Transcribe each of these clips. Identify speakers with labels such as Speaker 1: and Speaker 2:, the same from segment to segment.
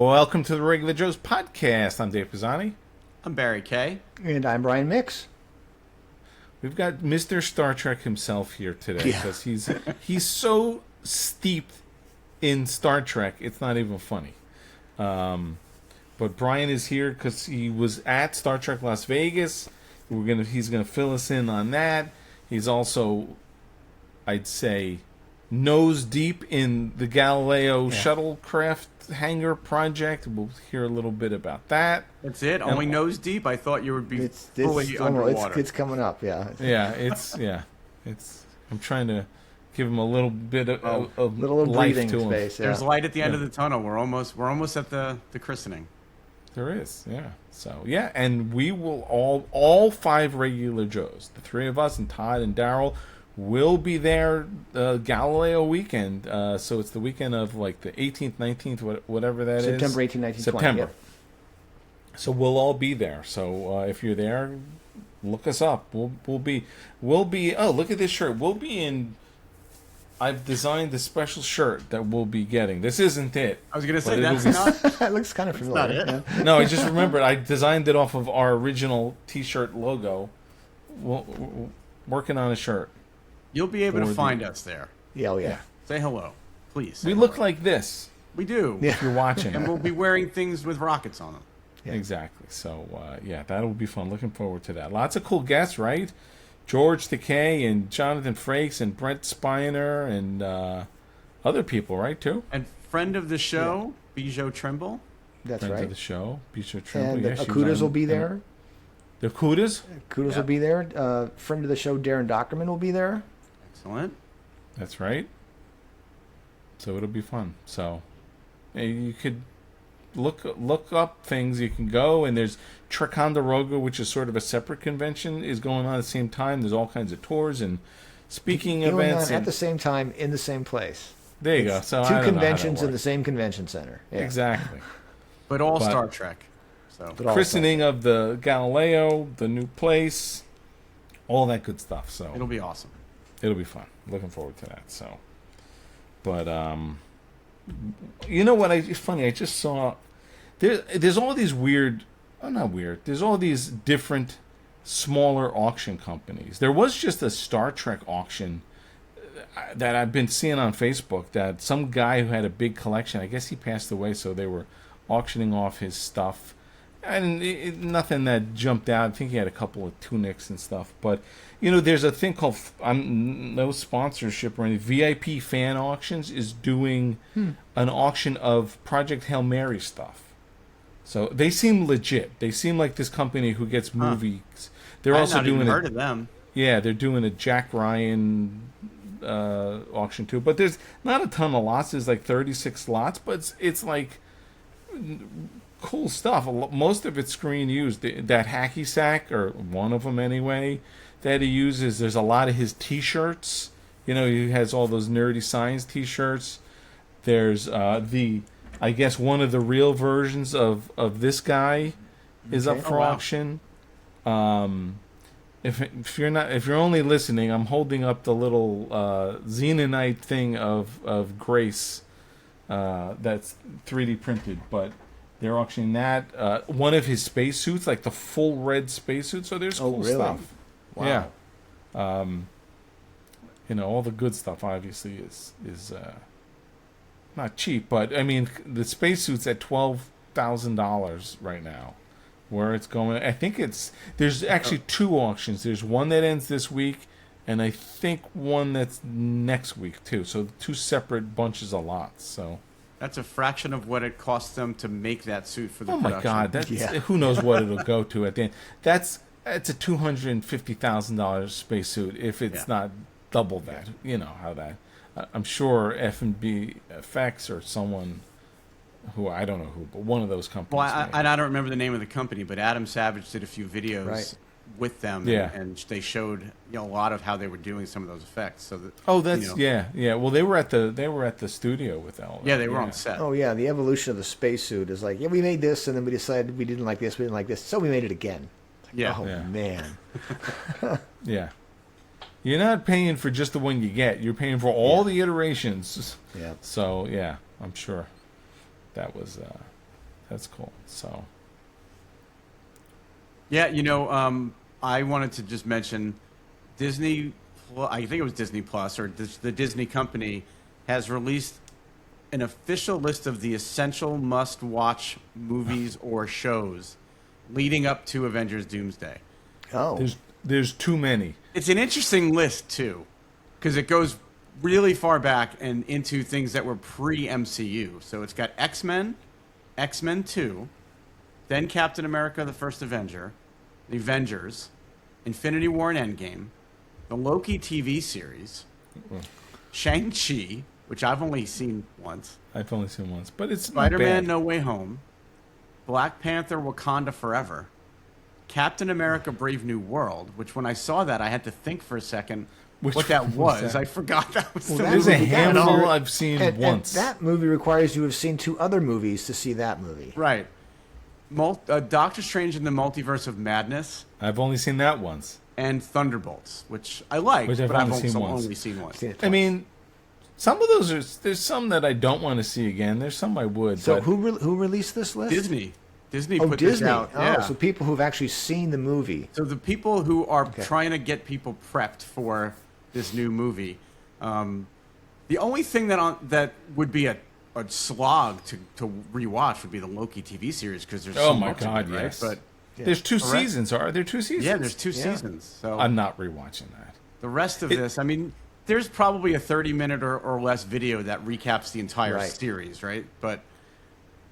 Speaker 1: Welcome to the Regular Joe's podcast. I'm Dave Pisani.
Speaker 2: I'm Barry Kay.
Speaker 3: And I'm Brian Mix.
Speaker 1: We've got Mr. Star Trek himself here today because he's so steeped in Star Trek, it's not even funny. But Brian is here because he was at Star Trek Las Vegas. He's gonna fill us in on that. He's also, I'd say, nose deep in the Galileo shuttlecraft hangar project. We'll hear a little bit about that.
Speaker 2: That's it? Only nose deep? I thought you would be fully underwater.
Speaker 3: It's coming up, yeah.
Speaker 1: I'm trying to give him a little bit of
Speaker 3: little
Speaker 1: life
Speaker 3: breathing
Speaker 1: to him.
Speaker 3: space. Yeah.
Speaker 2: There's light at the end of the tunnel. We're almost at the christening.
Speaker 1: There is, yeah. So yeah, and we will all five regular Joes, the three of us and Todd and Daryl, will be there Galileo weekend. So it's the weekend of like the 18th, 19th, whatever that
Speaker 3: September
Speaker 1: is.
Speaker 3: 18th, 19th,
Speaker 1: September.
Speaker 3: 20th.
Speaker 1: So we'll all be there. So if you're there, look us up. We'll be. Oh, look at this shirt. We'll be in. I've designed the special shirt that we'll be getting. This isn't it.
Speaker 2: I was going to say that's not.
Speaker 3: It looks kind of familiar.
Speaker 2: Not it.
Speaker 3: Yeah.
Speaker 1: No, I just remembered. I designed it off of our original T-shirt logo. We're working on a shirt.
Speaker 2: You'll be able to find us there.
Speaker 3: Yeah.
Speaker 2: Say hello, please.
Speaker 1: We look like this.
Speaker 2: We do.
Speaker 3: Yeah.
Speaker 1: If you're watching.
Speaker 2: And we'll be wearing things with rockets on them.
Speaker 3: Yeah.
Speaker 1: Exactly. So, that'll be fun. Looking forward to that. Lots of cool guests, right? George Takei and Jonathan Frakes and Brent Spiner and other people, right, too?
Speaker 2: And friend of the show, Bijou Trimble.
Speaker 3: That's
Speaker 1: Friends
Speaker 3: right.
Speaker 1: of the show. Bijou Trimble.
Speaker 3: And
Speaker 1: Yeah, she was
Speaker 3: Akudas
Speaker 1: on-
Speaker 3: will be there.
Speaker 1: The Akudas?
Speaker 3: Kudos will be there. Friend of the show, Darren Dockerman, will be there.
Speaker 2: Excellent.
Speaker 1: That's right. So it'll be fun. So you could look up things. You can go, and there's Ticonderoga, which is sort of a separate convention, is going on at the same time. There's all kinds of tours and speaking events
Speaker 3: at the same time in the same place.
Speaker 1: There you go. So
Speaker 3: Two conventions in the same convention center. Yeah.
Speaker 1: Exactly.
Speaker 2: But Star Trek. So
Speaker 1: Christening of the Galileo, the new place, all that good stuff. So
Speaker 2: it'll be awesome.
Speaker 1: It'll be fun. Looking forward to that. So, but you know what? It's funny. I just saw there's all these weird. Oh, not weird. There's all these different smaller auction companies. There was just a Star Trek auction that I've been seeing on Facebook. That some guy who had a big collection. I guess he passed away, so they were auctioning off his stuff. And nothing that jumped out. I think he had a couple of tunics and stuff. But, there's a thing called, no sponsorship or any, VIP Fan Auctions is doing an auction of Project Hail Mary stuff. So they seem legit. They seem like this company who gets movies. They're also
Speaker 2: not
Speaker 1: doing
Speaker 2: even heard of them.
Speaker 1: Yeah, they're doing a Jack Ryan auction too. But there's not a ton of lots. There's like 36 lots. But it's like cool stuff. Most of it's screen used. That hacky sack, or one of them anyway, that he uses. There's a lot of his T-shirts. He has all those nerdy science T-shirts. There's I guess one of the real versions of this guy is up for auction. If you're only listening, I'm holding up the little Xenonite thing of Grace that's 3D printed, but they're auctioning that. One of his spacesuits, like the full red spacesuit. So there's cool stuff.
Speaker 3: Wow.
Speaker 1: Yeah. All the good stuff obviously is not cheap, but I mean the spacesuit's at $12,000 right now. Where it's going, I think there's actually two auctions. There's one that ends this week, and I think one that's next week too. So two separate bunches of lots. So.
Speaker 2: That's a fraction of what it costs them to make that suit for the production.
Speaker 1: Oh my God! Who knows what it'll go to at the end? It's a $250,000 spacesuit if it's not double that. You know how that. I'm sure F&B Effects or someone who I don't know who, but one of those companies.
Speaker 2: Well, I don't remember the name of the company, but Adam Savage did a few videos with them, and they showed a lot of how they were doing some of those effects. So that
Speaker 1: yeah. Well, they were at the studio with all.
Speaker 2: Yeah, they were on set.
Speaker 3: Oh yeah, the evolution of the spacesuit is like, we made this, and then we decided we didn't like this, so we made it again. Man.
Speaker 1: Yeah. You're not paying for just the one you get. You're paying for all the iterations.
Speaker 3: Yeah.
Speaker 1: So yeah, I'm sure that was That's cool. So.
Speaker 2: Yeah, I wanted to just mention Disney. I think it was Disney Plus or the Disney company has released an official list of the essential must-watch movies or shows leading up to Avengers Doomsday.
Speaker 3: Oh.
Speaker 1: There's too many.
Speaker 2: It's an interesting list, too, because it goes really far back and into things that were pre-MCU. So it's got X-Men, X-Men 2, then Captain America, the First Avenger, the Avengers, Infinity War and Endgame, the Loki TV series, Shang-Chi, which I've only seen once.
Speaker 1: I've only seen once, but it's
Speaker 2: Spider-Man
Speaker 1: not bad.
Speaker 2: No Way Home, Black Panther Wakanda Forever, Captain America Brave New World, which when I saw that, I had to think for a second what that was. I forgot that was the
Speaker 1: There's a
Speaker 2: movie.
Speaker 1: handful I've seen once.
Speaker 3: And that movie requires you to have seen 2 other movies to see that movie.
Speaker 2: Right. Doctor Strange in the Multiverse of Madness.
Speaker 1: I've only seen that once.
Speaker 2: And Thunderbolts, which I like,
Speaker 1: Which I've
Speaker 2: but I've
Speaker 1: only seen once.
Speaker 2: only seen once.
Speaker 1: I mean, some of those there's some that I don't want to see again. There's some I would.
Speaker 3: So
Speaker 1: but
Speaker 3: who released this list?
Speaker 2: Disney put
Speaker 3: Disney.
Speaker 2: this out.
Speaker 3: Oh, so people who've actually seen the movie.
Speaker 2: So the people who are trying to get people prepped for this new movie, the only thing that would be a slog to rewatch would be the Loki TV series because there's so much of it, right?
Speaker 1: Yes.
Speaker 2: But
Speaker 1: there's 2 seasons. Are there 2 seasons?
Speaker 2: yeah, there's 2 seasons. So
Speaker 1: I'm not rewatching that.
Speaker 2: the rest of this, I mean, there's probably a 30-minute or less video that recaps the entire series, right? But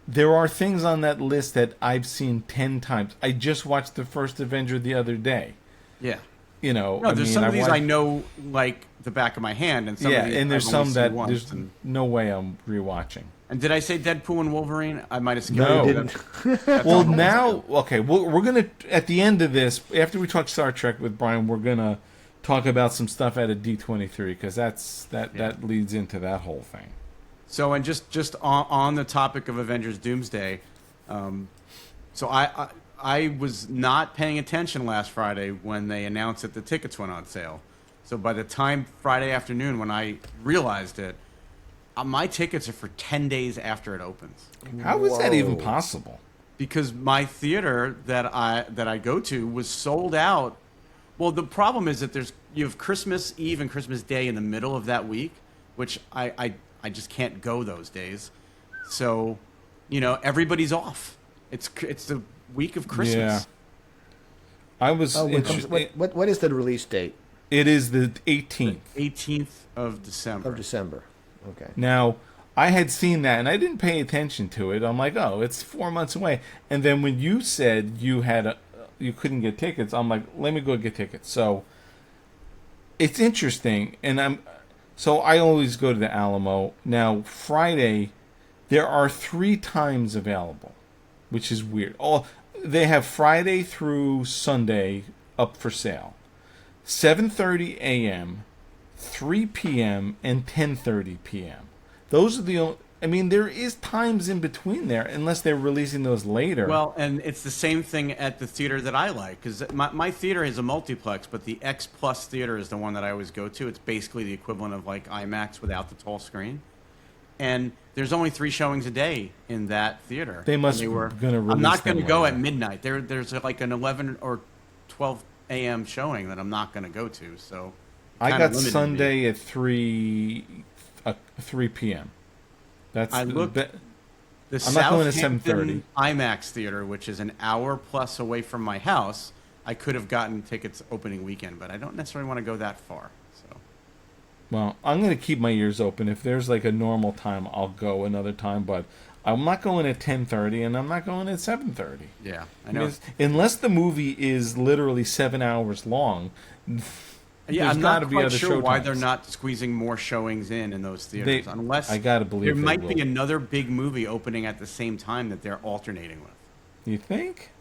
Speaker 1: there are things on that list that I've seen 10 times. I just watched the first Avenger the other day.
Speaker 2: yeah.
Speaker 1: No,
Speaker 2: there's some of these I know like the back of my hand, and some of these
Speaker 1: and there's
Speaker 2: I've only
Speaker 1: some
Speaker 2: seen
Speaker 1: that
Speaker 2: once,
Speaker 1: there's no way I'm rewatching.
Speaker 2: And did I say Deadpool and Wolverine? I might have skipped
Speaker 1: No.
Speaker 2: it.
Speaker 1: Well, now, okay, we're going to, at the end of this, after we talk Star Trek with Brian, we're going to talk about some stuff out of D23, because that leads into that whole thing.
Speaker 2: So, and just on the topic of Avengers Doomsday, so I was not paying attention last Friday when they announced that the tickets went on sale. So by the time Friday afternoon when I realized it, my tickets are for 10 days after it opens.
Speaker 1: How is that even possible?
Speaker 2: Because my theater that I go to was sold out. Well, the problem is that you have Christmas Eve and Christmas Day in the middle of that week, which I just can't go those days. So, everybody's off. It's the week of Christmas.
Speaker 1: Yeah. I was.
Speaker 3: What is the release date?
Speaker 1: It is the 18th.
Speaker 2: 18th of December.
Speaker 3: Of December. Okay.
Speaker 1: Now, I had seen that, and I didn't pay attention to it. I'm like, oh, it's 4 months away. And then when you said you couldn't get tickets, I'm like, let me go get tickets. So it's interesting, and I always go to the Alamo. Now, Friday, there are 3 times available, which is weird. They have Friday through Sunday up for sale. 7:30 a.m., 3 p.m., and 10:30 p.m. Those are the only... I mean, there is times in between there, unless they're releasing those later.
Speaker 2: Well, and it's the same thing at the theater that I like, because my theater is a multiplex, but the X Plus theater is the one that I always go to. It's basically the equivalent of like IMAX without the tall screen. And there's only 3 showings a day in that theater.
Speaker 1: They must be going to release
Speaker 2: I'm not going to go
Speaker 1: later.
Speaker 2: at midnight. There's like an 11 or 12 a.m. showing that I'm not going to go to. So
Speaker 1: I got Sunday at 3 p.m. That's
Speaker 2: I looked. The
Speaker 1: I'm not going to
Speaker 2: Southampton
Speaker 1: 7:30.
Speaker 2: IMAX theater, which is an hour plus away from my house, I could have gotten tickets opening weekend, but I don't necessarily want to go that far. So,
Speaker 1: well, I'm going to keep my ears open. If there's like a normal time, I'll go another time, but I'm not going at 10:30, and I'm not going at 7:30.
Speaker 2: yeah, I know.
Speaker 1: Unless the movie is literally 7 hours long.
Speaker 2: Yeah,
Speaker 1: there's
Speaker 2: I'm
Speaker 1: got
Speaker 2: not
Speaker 1: to be
Speaker 2: quite
Speaker 1: other
Speaker 2: sure why they're
Speaker 1: showtimes.
Speaker 2: not squeezing more showings in those theaters. Unless
Speaker 1: I gotta believe
Speaker 2: there
Speaker 1: they
Speaker 2: might
Speaker 1: will.
Speaker 2: be another big movie opening at the same time that they're alternating with.
Speaker 1: You think?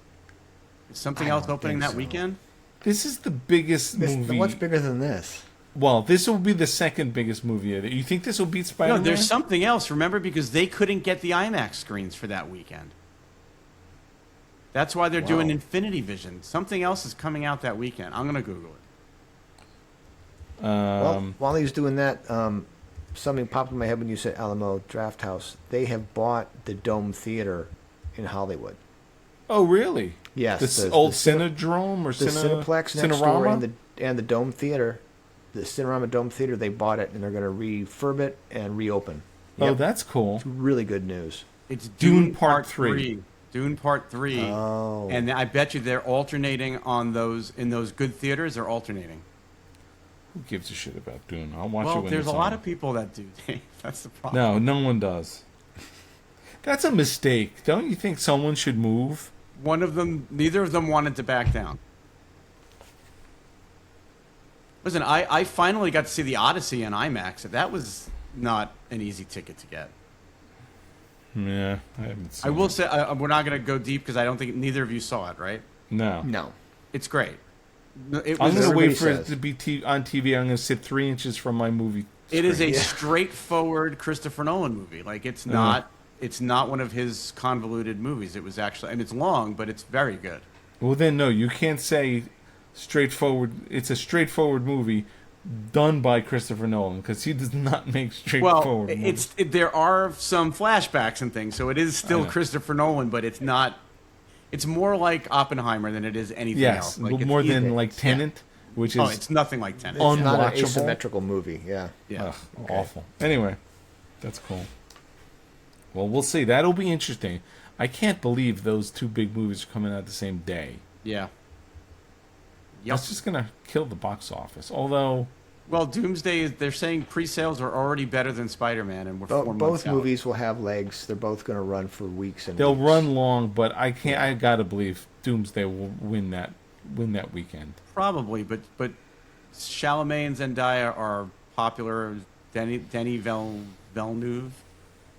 Speaker 2: Is something
Speaker 3: I
Speaker 2: else
Speaker 3: don't
Speaker 2: opening
Speaker 3: think
Speaker 2: that
Speaker 3: so.
Speaker 2: weekend?
Speaker 1: This is the biggest movie.
Speaker 3: What's bigger than this?
Speaker 1: Well, this will be the second biggest movie. You think this will beat
Speaker 2: No,
Speaker 1: Spider-Man?
Speaker 2: there's something else. Remember, because they couldn't get the IMAX screens for that weekend. That's why they're doing Infinity Vision. Something else is coming out that weekend. I'm gonna Google it.
Speaker 3: Well, while he was doing that, something popped in my head when you said Alamo Draft House. They have bought the Dome Theater in Hollywood.
Speaker 1: Oh, really?
Speaker 3: Yes,
Speaker 1: This
Speaker 3: the
Speaker 1: old
Speaker 3: Cine-
Speaker 1: Cinedrome or
Speaker 3: the Cineplex next door and the Dome Theater, the Cinerama Dome Theater. They bought it and they're going to refurb it and reopen.
Speaker 1: Oh,
Speaker 3: Yep.
Speaker 1: that's cool.
Speaker 3: It's really good news.
Speaker 2: It's
Speaker 1: Dune Part 3.
Speaker 2: Dune Part 3.
Speaker 3: Oh.
Speaker 2: And I bet you they're alternating on those, in those good theaters, they're alternating.
Speaker 1: Who gives a shit about Dune? I'll watch it
Speaker 2: Well,
Speaker 1: when
Speaker 2: there's
Speaker 1: it's
Speaker 2: a lot
Speaker 1: on.
Speaker 2: of people that do, Dave. That's the problem.
Speaker 1: No one does. That's a mistake. Don't you think someone should move?
Speaker 2: Neither of them wanted to back down. Listen, I finally got to see the Odyssey in IMAX. That was not an easy ticket to get.
Speaker 1: Yeah, I haven't seen
Speaker 2: I will
Speaker 1: it.
Speaker 2: say, we're not going to go deep because I don't think neither of you saw it, right?
Speaker 1: No.
Speaker 3: No.
Speaker 2: It's great. It
Speaker 1: I'm
Speaker 2: was,
Speaker 1: going to wait
Speaker 3: everybody
Speaker 1: for it
Speaker 3: says.
Speaker 1: to be on TV. I'm going to sit 3 inches from my movie.
Speaker 2: it is a
Speaker 3: Yeah.
Speaker 2: straightforward Christopher Nolan movie. Like, it's not one of his convoluted movies. It was actually, and it's long, but it's very good.
Speaker 1: Well, then, no, you can't say straightforward. It's a straightforward movie done by Christopher Nolan because he does not make straightforward
Speaker 2: Well,
Speaker 1: movies.
Speaker 2: there are some flashbacks and things, so it is
Speaker 1: I
Speaker 2: still
Speaker 1: know.
Speaker 2: Christopher Nolan, but it's not. It's more like Oppenheimer than it is anything
Speaker 1: Yes,
Speaker 2: else. Like, it's
Speaker 1: more than
Speaker 2: easy.
Speaker 1: like Tenet, which
Speaker 2: Oh,
Speaker 1: is
Speaker 2: it's nothing like Tenet.
Speaker 3: It's not an
Speaker 1: Unwatchable.
Speaker 3: asymmetrical movie. Yeah.
Speaker 2: Yeah.
Speaker 1: ugh, awful. Anyway, that's cool. Well, we'll see. That'll be interesting. I can't believe those two big movies are coming out the same day.
Speaker 2: Yeah. Yep.
Speaker 1: That's just gonna kill the box office. Although,
Speaker 2: Well, Doomsday is. They're saying pre-sales are already better than Spider-Man, and we're 4 months
Speaker 3: Both
Speaker 2: out.
Speaker 3: movies will have legs. They're both going to run for weeks and
Speaker 1: they'll
Speaker 3: weeks.
Speaker 1: run long, but I can't. I gotta believe Doomsday will win that weekend.
Speaker 2: Probably, but Chalamet and Zendaya are popular. Denis Villeneuve,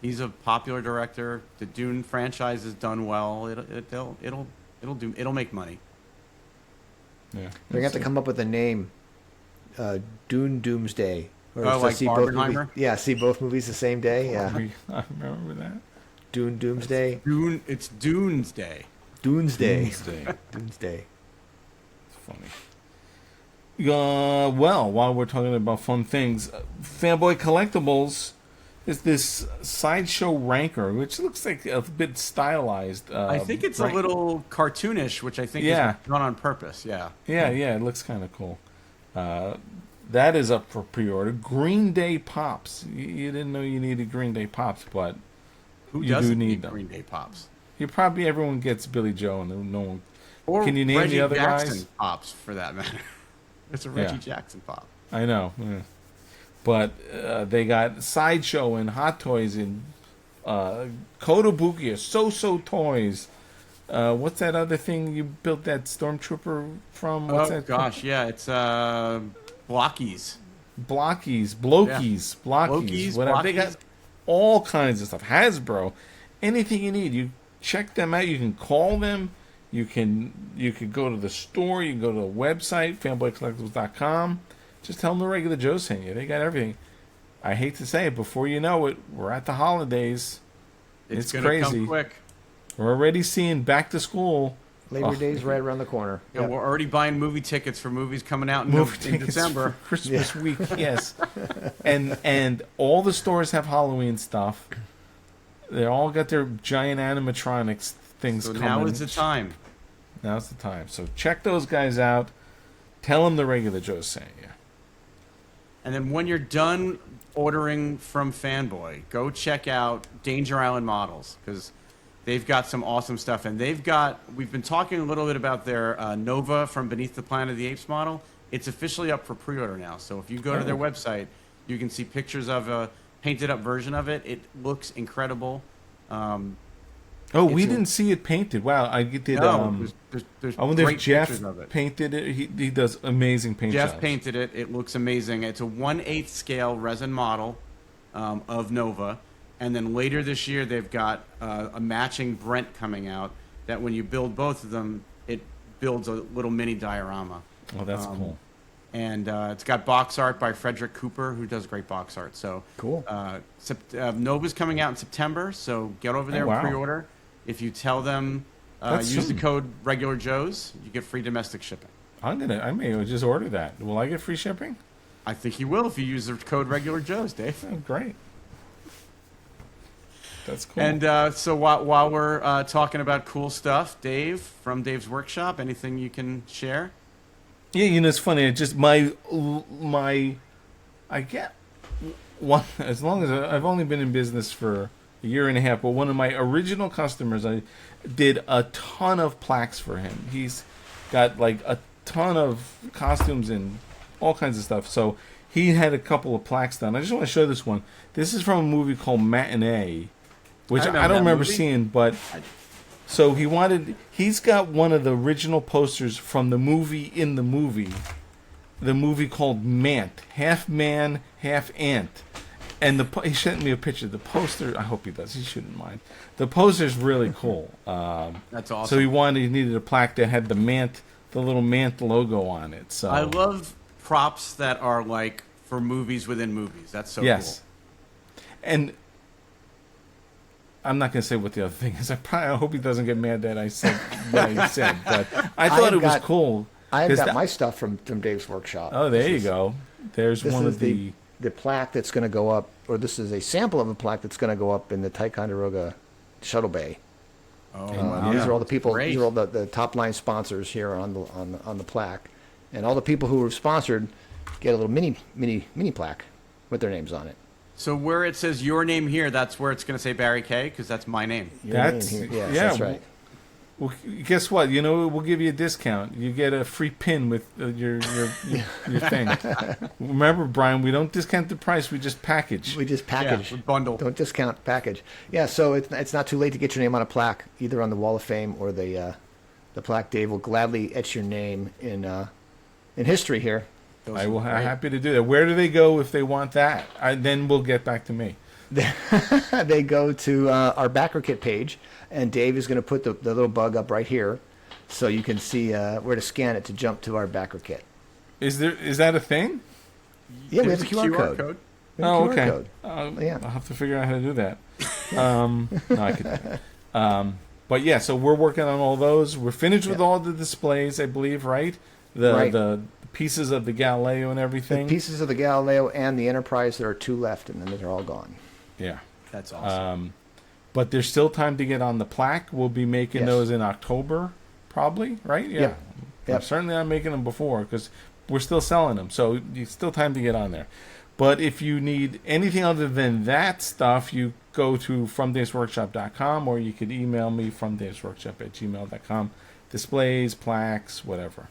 Speaker 2: he's a popular director. The Dune franchise has done well. It'll make money.
Speaker 1: Yeah,
Speaker 3: They're going to have to come up with a name. Dune Doomsday. Or
Speaker 2: Oh,
Speaker 3: to
Speaker 2: like
Speaker 3: see both
Speaker 2: Barbenheimer?
Speaker 3: movies, yeah, see both movies the same day. Yeah.
Speaker 1: I remember that.
Speaker 3: Dune Doomsday.
Speaker 2: It's Dune's Day.
Speaker 3: Doomsday.
Speaker 1: Doomsday.
Speaker 3: Doomsday.
Speaker 1: It's funny. Well, while we're talking about fun things, Fanboy Collectibles is this sideshow ranker, which looks like a bit stylized.
Speaker 2: I think it's
Speaker 1: rank-
Speaker 2: a little cartoonish, which I think
Speaker 1: Yeah.
Speaker 2: is done on purpose. Yeah.
Speaker 1: Yeah, it looks kind of cool. That is up for pre-order. Green Day Pops. You didn't know you needed Green Day Pops, but
Speaker 2: Who
Speaker 1: you do
Speaker 2: doesn't
Speaker 1: need
Speaker 2: need
Speaker 1: them.
Speaker 2: Green Day Pops?
Speaker 1: Everyone gets Billy Joe, and no one.
Speaker 2: Or
Speaker 1: Can you name
Speaker 2: Reggie
Speaker 1: the other
Speaker 2: Jackson
Speaker 1: guys?
Speaker 2: Pops, for that matter. It's a Reggie
Speaker 1: Yeah.
Speaker 2: Jackson pop.
Speaker 1: I know, yeah. But they got Sideshow and Hot Toys and Kotobukiya, So Toys. What's that other thing you built that Stormtrooper from? What's
Speaker 2: Oh
Speaker 1: that?
Speaker 2: gosh, yeah, it's Blockies.
Speaker 1: Blockies,
Speaker 2: Blokey's,
Speaker 1: whatever. They got
Speaker 2: Blockies.
Speaker 1: all kinds of stuff. Hasbro, anything you need. You check them out. You can call them. You can go to the store. You can go to the website, fanboycollectibles.com. Just tell them the regular Joe sent you. They got everything. I hate to say it, before you know it, we're at the holidays. It's
Speaker 2: gonna
Speaker 1: crazy.
Speaker 2: come quick.
Speaker 1: We're already seeing back to school.
Speaker 3: Labor Day's right around the corner.
Speaker 2: And
Speaker 3: Yep.
Speaker 2: we're already buying movie tickets for movies coming out in,
Speaker 1: Movie
Speaker 2: in
Speaker 1: tickets
Speaker 2: December.
Speaker 1: for Christmas week, yes. And all the stores have Halloween stuff. They all got their giant animatronics things
Speaker 2: So
Speaker 1: coming.
Speaker 2: now is the time.
Speaker 1: Now's the time. So check those guys out. Tell them the regular Joe's saying you.
Speaker 2: And then when you're done ordering from Fanboy, go check out Danger Island Models, because they've got some awesome stuff. And we've been talking a little bit about their Nova from Beneath the Planet of the Apes model. It's officially up for pre-order now. So if you go to their website, you can see pictures of a painted up version of it. It looks incredible.
Speaker 1: Oh, we
Speaker 2: It's a-
Speaker 1: didn't see it painted. Wow, I did.
Speaker 2: No, there's
Speaker 1: I wonder
Speaker 2: great
Speaker 1: if Jeff
Speaker 2: pictures of it.
Speaker 1: painted it. He does amazing paint
Speaker 2: Jeff
Speaker 1: jobs.
Speaker 2: painted it. It looks amazing. It's a 1/8 scale resin model of Nova. And then later this year, they've got a matching Brent coming out that when you build both of them, it builds a little mini diorama.
Speaker 1: Oh, that's cool.
Speaker 2: And it's got box art by Frederick Cooper, who does great box art. So
Speaker 3: Cool.
Speaker 2: Nova's coming out in September, so get over there
Speaker 1: Oh, wow.
Speaker 2: and pre-order. If you tell them
Speaker 1: That's
Speaker 2: use the
Speaker 1: soon.
Speaker 2: code Regular Joe's, you get free domestic shipping.
Speaker 1: I may just order that. Will I get free shipping?
Speaker 2: I think you will if you use the code Regular Joe's, Dave.
Speaker 1: Oh, great. That's cool.
Speaker 2: And so while we're talking about cool stuff, Dave from Dave's Workshop, anything you can share?
Speaker 1: Yeah, it's funny. It just my I get one as long as I've only been in business for a year and a half, but one of my original customers, I did a ton of plaques for him. He's got like a ton of costumes and all kinds of stuff. So he had a couple of plaques done. I just want to show this one. This is from a movie called Matinee, which I don't remember seeing, but so he's got one of the original posters from the movie the movie called Mant, half man, half ant. And he sent me a picture. The poster, I hope he does. He shouldn't mind. The poster's really cool.
Speaker 2: That's awesome.
Speaker 1: So he needed a plaque that had the little Mant logo on it. So
Speaker 2: I love props that are like for movies within movies. That's so cool.
Speaker 1: And I'm not going to say what the other thing is. I hope he doesn't get mad that I said what I said. But I thought it was cool.
Speaker 3: I've got my stuff from Dave's Workshop.
Speaker 1: Oh, there you go. There's one of the
Speaker 3: plaque that's going to go up, or this is a sample of a plaque that's going to go up in the Ticonderoga Shuttle Bay.
Speaker 2: Oh, wow.
Speaker 3: These are all the people.
Speaker 2: Great.
Speaker 3: These are all the top line sponsors here on the plaque, and all the people who were sponsored get a little mini plaque with their names on it.
Speaker 2: So where it says your name here, that's where it's going to say Barry K, because that's my name.
Speaker 3: That's that's right.
Speaker 1: Well, guess what? We'll give you a discount. You get a free pin with your thing. Remember, Brian, we don't discount the price. We just package.
Speaker 3: We
Speaker 2: bundle.
Speaker 3: Don't discount, package. Yeah, so it's not too late to get your name on a plaque, either on the Wall of Fame or the plaque. Dave will gladly etch your name in history here.
Speaker 1: I will. I'm happy to do that. Where do they go if they want that? Then we'll get back to me.
Speaker 3: They go to our backer kit page, and Dave is going to put the little bug up right here, so you can see where to scan it to jump to our backer kit.
Speaker 1: Is that a thing?
Speaker 3: Yeah, we have a QR code.
Speaker 1: Oh, okay.
Speaker 3: Code.
Speaker 1: Yeah. I'll have to figure out how to do that. No, I could. But yeah, so we're working on all those. We're finished with all the displays, I believe, right? The pieces of the Galileo and everything.
Speaker 3: The pieces of the Galileo and the Enterprise. There are 2 left, and then they're all gone.
Speaker 1: Yeah.
Speaker 2: That's awesome.
Speaker 1: But there's still time to get on the plaque. We'll be making those in October, probably, right? Yeah.
Speaker 3: Yep.
Speaker 1: Certainly I'm making them before because we're still selling them. So it's still time to get on there. But if you need anything other than that stuff, you go to fromdavesworkshop.com, or you could email me fromdavesworkshop@gmail.com. Displays, plaques, whatever.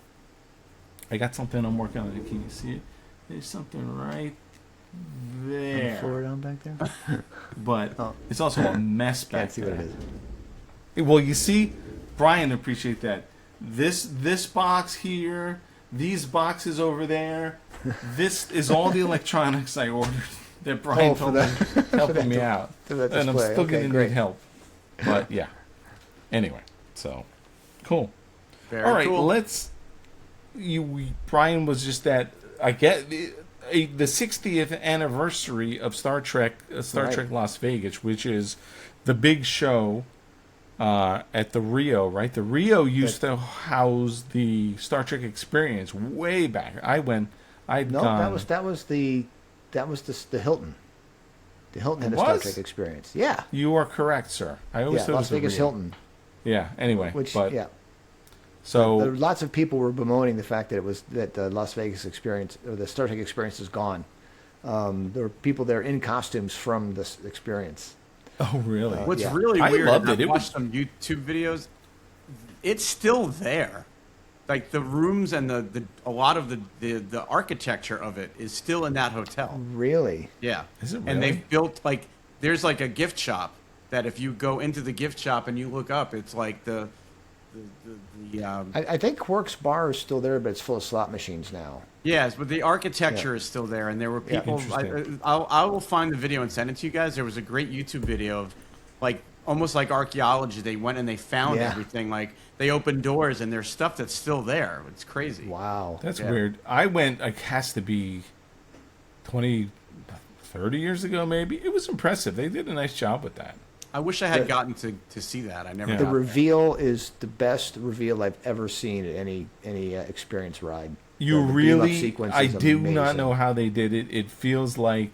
Speaker 1: I got something I'm working on. Can you see it? There's something right there.
Speaker 3: Forward on back there.
Speaker 1: But it's also a mess back
Speaker 3: Can't see
Speaker 1: there.
Speaker 3: what it is.
Speaker 1: Well, you see, Brian, appreciate that. This box here, these boxes over there, this is all the electronics I ordered that Brian told me helping me out. And I'm still going to need help. But yeah. Anyway, so cool.
Speaker 2: Very
Speaker 1: all right,
Speaker 2: cool.
Speaker 1: Brian was just at, I get the 60th anniversary of Star Trek Las Vegas, which is the big show at the Rio, right? The Rio used to house the Star Trek Experience way back. That was the Hilton. The Hilton had a Star Trek Experience. Yeah. You are correct, sir. I always thought it was
Speaker 3: Las Vegas Hilton.
Speaker 1: Yeah. Anyway,
Speaker 3: So lots of people were bemoaning the fact that the Las Vegas Experience or the Star Trek Experience is gone. There were people there in costumes from this experience.
Speaker 1: Oh, really?
Speaker 2: What's really weird,
Speaker 1: I loved it.
Speaker 2: I watched some YouTube videos. It's still there. Like the rooms and a lot of the architecture of it is still in that hotel.
Speaker 3: Really?
Speaker 2: Yeah.
Speaker 1: Is it really?
Speaker 2: And they've built there's like a gift shop that if you go into the gift shop and you look up, it's like
Speaker 3: I think Quark's bar is still there, but it's full of slot machines now.
Speaker 2: Yes, but the architecture is still there, and there were people. I will find the video and send it to you guys. There was a great YouTube video of, almost like archaeology. They went and they found everything. Like they opened doors, and there's stuff that's still there. It's crazy.
Speaker 3: Wow,
Speaker 1: that's weird. I went. It has to be 20, 30 years ago, maybe. It was impressive. They did a nice job with that.
Speaker 2: I wish I had gotten to see that. I never.
Speaker 3: The reveal is the best reveal I've ever seen at any experience ride.
Speaker 1: You really? I do not know how they did it. It feels like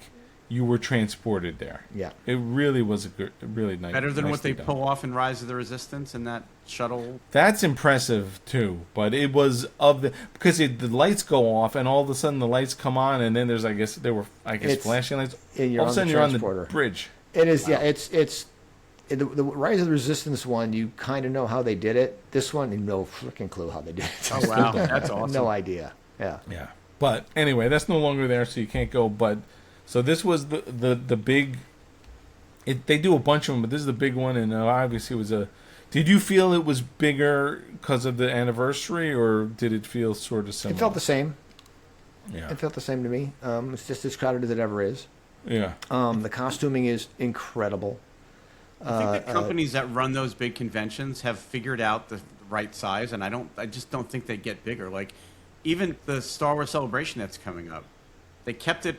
Speaker 1: you were transported there.
Speaker 3: Yeah.
Speaker 1: It really was really nice.
Speaker 2: Better than what they
Speaker 1: nicely done.
Speaker 2: pull off in Rise of the Resistance in that shuttle.
Speaker 1: That's impressive too, but it was because the lights go off and all of a sudden the lights come on and then there's
Speaker 3: It's-
Speaker 1: flashing lights.
Speaker 3: you're
Speaker 1: All of a
Speaker 3: on
Speaker 1: sudden
Speaker 3: the
Speaker 1: you're on the
Speaker 3: transporter.
Speaker 1: bridge.
Speaker 3: It is, yeah. It's the Rise of the Resistance one. You kind of know how they did it. This one, you no freaking clue how they did it.
Speaker 2: Oh wow, that's awesome.
Speaker 3: No idea. Yeah.
Speaker 1: Yeah, but anyway, that's no longer there, so you can't go. But so this was the big. They do a bunch of them, but this is the big one, and obviously it was a. Did you feel it was bigger because of the anniversary, or did it feel sort of similar?
Speaker 3: It felt the same.
Speaker 1: Yeah.
Speaker 3: It felt the same to me. It's just as crowded as it ever is.
Speaker 1: Yeah.
Speaker 3: The costuming is incredible.
Speaker 2: I think the companies that run those big conventions have figured out the right size, and I just don't think they get bigger. Like, even the Star Wars Celebration that's coming up, they kept it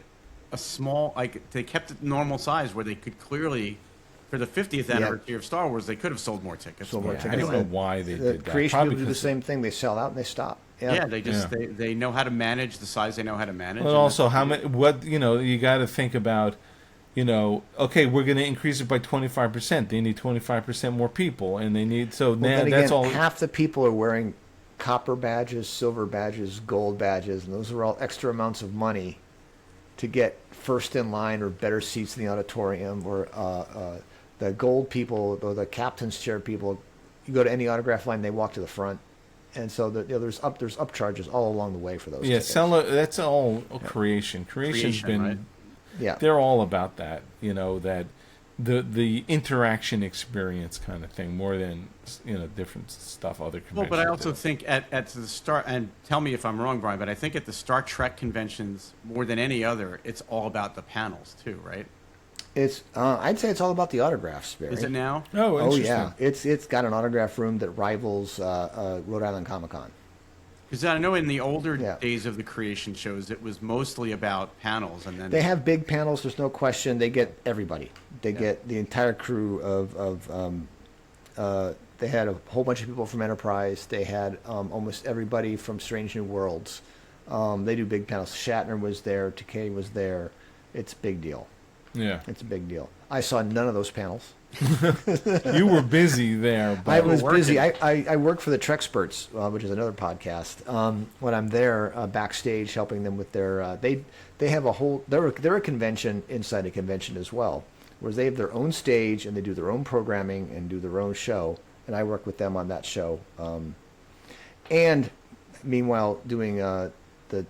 Speaker 2: they kept it normal size where they could clearly, for the 50th anniversary of Star Wars, they could have sold more tickets.
Speaker 3: Sold more
Speaker 1: Yeah, I
Speaker 3: tickets.
Speaker 1: don't know why they
Speaker 3: The
Speaker 1: did that.
Speaker 3: creation
Speaker 1: Probably
Speaker 3: people do the
Speaker 1: because-
Speaker 3: same thing. They sell out and they stop.
Speaker 2: Yeah, they just
Speaker 1: Yeah.
Speaker 2: they know how to manage the size they know how to manage.
Speaker 1: But
Speaker 2: and
Speaker 1: also,
Speaker 2: that's-
Speaker 1: how many? What you got to think about. Okay, we're going to increase it by 25%. They need 25% more people, and they need
Speaker 3: Well,
Speaker 1: now
Speaker 3: then
Speaker 1: that's
Speaker 3: again,
Speaker 1: all.
Speaker 3: half the people are wearing copper badges, silver badges, gold badges, and those are all extra amounts of money to get first in line or better seats in the auditorium. Or the gold people or the captain's chair people, you go to any autograph line, they walk to the front, and so there's upcharges all along the way for those.
Speaker 1: Yeah,
Speaker 3: tickets.
Speaker 1: that's all creation. Creation's
Speaker 2: Creation,
Speaker 1: been.
Speaker 2: right?
Speaker 3: Yeah.
Speaker 1: They're all about that. That the interaction experience kind of thing more than different stuff other conventions.
Speaker 2: Well, but I also
Speaker 1: do.
Speaker 2: think at the start, and tell me if I'm wrong, Brian, but I think at the Star Trek conventions, more than any other, it's all about the panels too, right?
Speaker 3: It's I'd say it's all about the autographs, Barry.
Speaker 2: Is it now?
Speaker 1: Oh,
Speaker 3: Oh
Speaker 1: interesting.
Speaker 3: yeah, it's got an autograph room that rivals Rhode Island Comic Con.
Speaker 2: Because I know in the older
Speaker 3: Yeah.
Speaker 2: days of the creation shows, it was mostly about panels, and then
Speaker 3: They have big panels. There's no question. They get everybody. They get the entire crew they had a whole bunch of people from Enterprise. They had almost everybody from Strange New Worlds. They do big panels. Shatner was there. Takei was there. It's a big deal.
Speaker 1: Yeah,
Speaker 3: It's a big deal. I saw none of those panels.
Speaker 1: you were busy there. But
Speaker 3: I was
Speaker 2: working.
Speaker 3: busy. I work for the Trekspoerts, which is another podcast. When I'm there backstage helping them with their, they have a whole. They're a convention inside a convention as well, whereas they have their own stage and they do their own programming and do their own show. And I work with them on that show. And meanwhile, doing the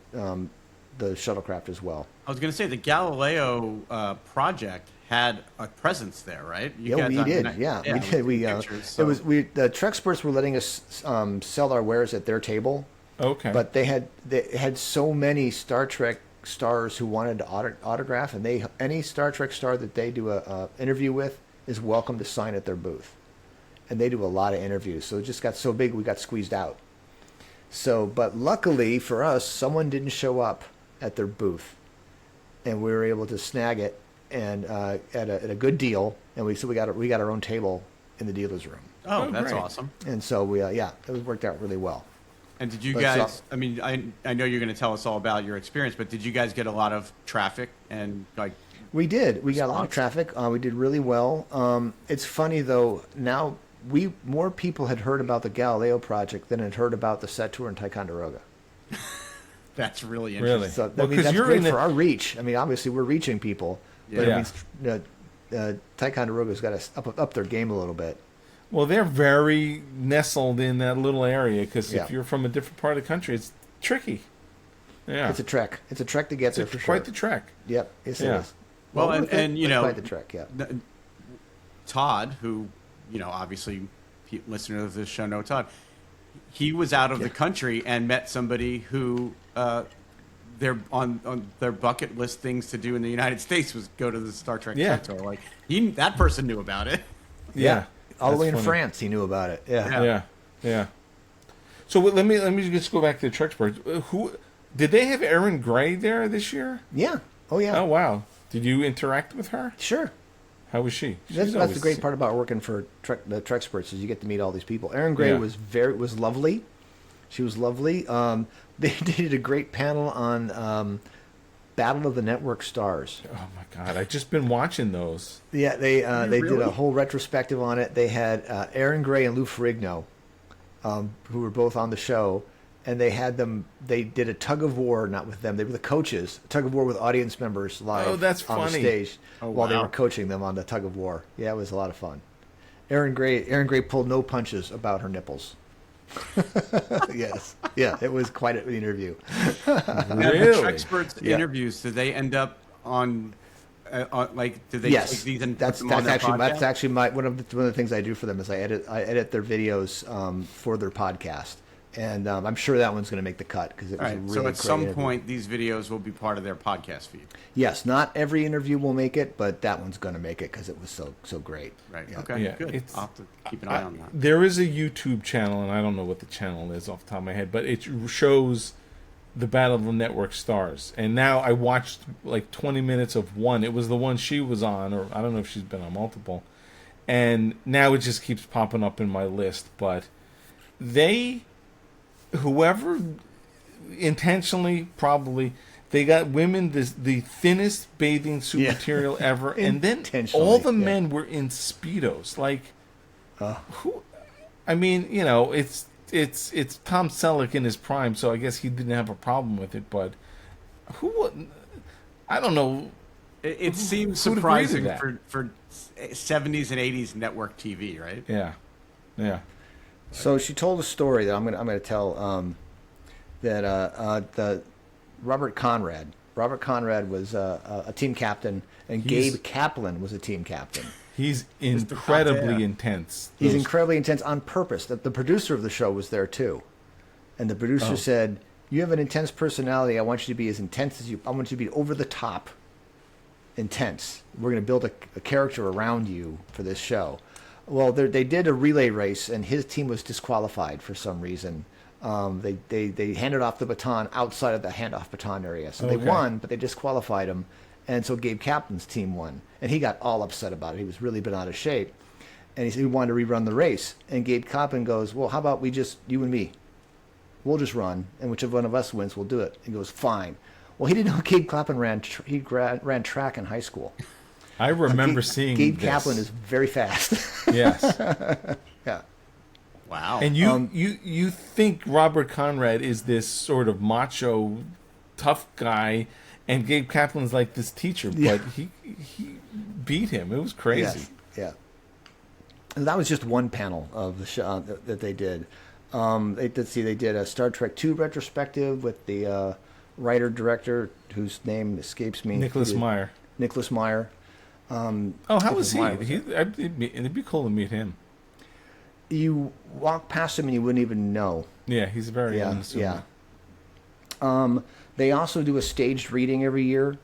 Speaker 3: shuttlecraft as well.
Speaker 2: I was going to say the Galileo project had a presence there, right? You
Speaker 3: Yeah,
Speaker 2: guys-
Speaker 3: we
Speaker 2: I mean,
Speaker 3: did.
Speaker 2: I-
Speaker 3: Yeah, we
Speaker 2: we
Speaker 3: did.
Speaker 2: took
Speaker 3: We
Speaker 2: pictures,
Speaker 3: it
Speaker 2: so-
Speaker 3: was the Trekspoerts were letting us sell our wares at their table.
Speaker 1: okay,
Speaker 3: But they had so many Star Trek stars who wanted to autograph, and any Star Trek star that they do a interview with is welcome to sign at their booth, and they do a lot of interviews. So it just got so big we got squeezed out. So, but luckily for us, someone didn't show up at their booth, and we were able to snag it and at a good deal, and we got our own table in the dealer's room,
Speaker 2: Oh,
Speaker 1: Oh,
Speaker 2: that's
Speaker 1: great.
Speaker 2: awesome.
Speaker 3: and so it worked out really well.
Speaker 2: And did you
Speaker 3: But
Speaker 2: guys?
Speaker 3: so-
Speaker 2: I mean, I know you're going to tell us all about your experience, but did you guys get a lot of traffic and like?
Speaker 3: We did. We got a lot of
Speaker 2: Response.
Speaker 3: traffic. We did really well. It's funny though. Now more people had heard about the Galileo project than had heard about the set tour in Ticonderoga.
Speaker 2: That's really
Speaker 1: Really?
Speaker 2: interesting.
Speaker 3: So
Speaker 1: Well,
Speaker 3: I mean,
Speaker 1: 'cause
Speaker 3: that's
Speaker 1: you're
Speaker 3: great
Speaker 1: in the-
Speaker 3: for our reach. I mean, obviously we're reaching people, but
Speaker 1: Yeah.
Speaker 3: it means Ticonderoga's got to up their game a little bit.
Speaker 1: well, they're very nestled in that little area because
Speaker 3: Yeah.
Speaker 1: if you're from a different part of the country, it's tricky. Yeah,
Speaker 3: It's a trek. It's a trek to get there for sure.
Speaker 1: quite the trek.
Speaker 3: Yep. Yes,
Speaker 1: Yeah.
Speaker 3: it is.
Speaker 2: Well,
Speaker 3: worth it,
Speaker 2: and, you
Speaker 3: but
Speaker 2: know-
Speaker 3: quite the trek. Yeah.
Speaker 2: Todd, who, obviously, listeners of this show know Todd. He was out of the country and met somebody who they're on their bucket list things to do in the United States was go to the Star Trek
Speaker 1: Yeah.
Speaker 2: tour. Like that person knew about it.
Speaker 1: Yeah,
Speaker 3: All the
Speaker 1: that's
Speaker 3: way in
Speaker 1: funny.
Speaker 3: France, he knew about it. Yeah.
Speaker 2: Yeah.
Speaker 1: Yeah. So let me just go back to the Trekspoerts. Who did they have? Erin Gray there this year?
Speaker 3: Yeah. Oh yeah.
Speaker 1: Oh wow! Did you interact with her?
Speaker 3: Sure.
Speaker 1: How was she?
Speaker 3: That's
Speaker 1: She's
Speaker 3: the
Speaker 1: always-
Speaker 3: great part about working for the Trekspoerts is you get to meet all these people. Erin Gray
Speaker 1: Yeah.
Speaker 3: was lovely. She was lovely. They did a great panel on Battle of the Network Stars.
Speaker 1: Oh my God! I've just been watching those.
Speaker 3: Yeah, they did
Speaker 2: really?
Speaker 3: a whole retrospective on it. They had Aaron Gray and Lou Ferrigno, who were both on the show, and they had them. They did a tug of war, not with them. They were the coaches. A tug of war with audience members live
Speaker 1: Oh, that's
Speaker 3: on the
Speaker 1: funny.
Speaker 3: stage while they
Speaker 2: wow.
Speaker 3: were coaching them on the tug of war. Yeah, it was a lot of fun. Aaron Gray pulled no punches about her nipples. Yes, yeah, it was quite an interview.
Speaker 2: Now,
Speaker 1: Really?
Speaker 2: the Trekspoerts
Speaker 3: Yeah.
Speaker 2: interviews, do they end up on like, do they
Speaker 3: Yes,
Speaker 2: take these and
Speaker 3: that's
Speaker 2: put them on their
Speaker 3: that's
Speaker 2: podcast?
Speaker 3: actually one of the things I do for them is I edit their videos for their podcast, and I'm sure that one's going to make the cut because it
Speaker 2: All
Speaker 3: was
Speaker 2: right.
Speaker 3: a really
Speaker 2: So at
Speaker 3: great
Speaker 2: some
Speaker 3: interview.
Speaker 2: point, these videos will be part of their podcast feed.
Speaker 3: Yes, not every interview will make it, but that one's going to make it because it was so great.
Speaker 2: Right.
Speaker 3: Yeah.
Speaker 2: Okay.
Speaker 1: Yeah,
Speaker 2: Good.
Speaker 1: it's-
Speaker 2: I'll have to keep an eye on that.
Speaker 1: There is a YouTube channel, and I don't know what the channel is off the top of my head, but it shows the Battle of the Network Stars. And now I watched like 20 minutes of one. It was the one she was on, or I don't know if she's been on multiple. And now it just keeps popping up in my list. But whoever intentionally, probably, they got women the thinnest bathing suit
Speaker 3: Yeah.
Speaker 1: material ever, and then
Speaker 3: Intentionally,
Speaker 1: all the
Speaker 3: yeah.
Speaker 1: men were in speedos. Like, who? I mean, it's Tom Selleck in his prime, so I guess he didn't have a problem with it. But who? I don't know.
Speaker 2: It seems
Speaker 1: who'd agree to
Speaker 2: surprising
Speaker 1: that?
Speaker 2: for 70s and 80s network TV, right?
Speaker 1: Yeah, yeah.
Speaker 3: So she told a story that I'm gonna tell that the Robert Conrad was a team captain, and
Speaker 1: He's-
Speaker 3: Gabe Kaplan was a team captain.
Speaker 1: He's
Speaker 2: the
Speaker 1: incredibly
Speaker 2: top, yeah.
Speaker 1: intense.
Speaker 3: He's
Speaker 1: Those-
Speaker 3: incredibly intense on purpose. The producer of the show was there too, and the producer said, "You have an intense personality. I want you to be as intense as you. I want you to be over the top, intense. We're going to build a character around you for this show." Well, they did a relay race, and his team was disqualified for some reason. They handed off the baton outside of the handoff baton area, so they
Speaker 1: Okay.
Speaker 3: won, but they disqualified him, and so Gabe Kaplan's team won, and he got all upset about it. He was really been out of shape, and he said he wanted to rerun the race. And Gabe Kaplan goes, "Well, how about we just you and me? We'll just run, and whichever one of us wins, we'll do it." He goes, "Fine." Well, he didn't know Gabe Kaplan ran ran track in high school.
Speaker 1: I remember seeing
Speaker 3: Gabe
Speaker 1: this.
Speaker 3: Kaplan is very fast.
Speaker 1: Yes.
Speaker 3: Yeah.
Speaker 2: Wow.
Speaker 1: And you think Robert Conrad is this sort of macho, tough guy, and Gabe Kaplan's like this teacher,
Speaker 3: Yeah.
Speaker 1: but he beat him. It was crazy.
Speaker 3: Yes. Yeah. And that was just one panel of the show that they did. They did a Star Trek II retrospective with the writer director whose name escapes me.
Speaker 1: Nicholas Meyer.
Speaker 3: Nicholas Meyer.
Speaker 1: Oh, how was he?
Speaker 3: Meyer was
Speaker 1: It'd be cool to meet him.
Speaker 3: You walk past him and you wouldn't even know.
Speaker 1: Yeah, he's very
Speaker 3: Yeah,
Speaker 1: unassuming.
Speaker 3: yeah. They also do a staged reading every year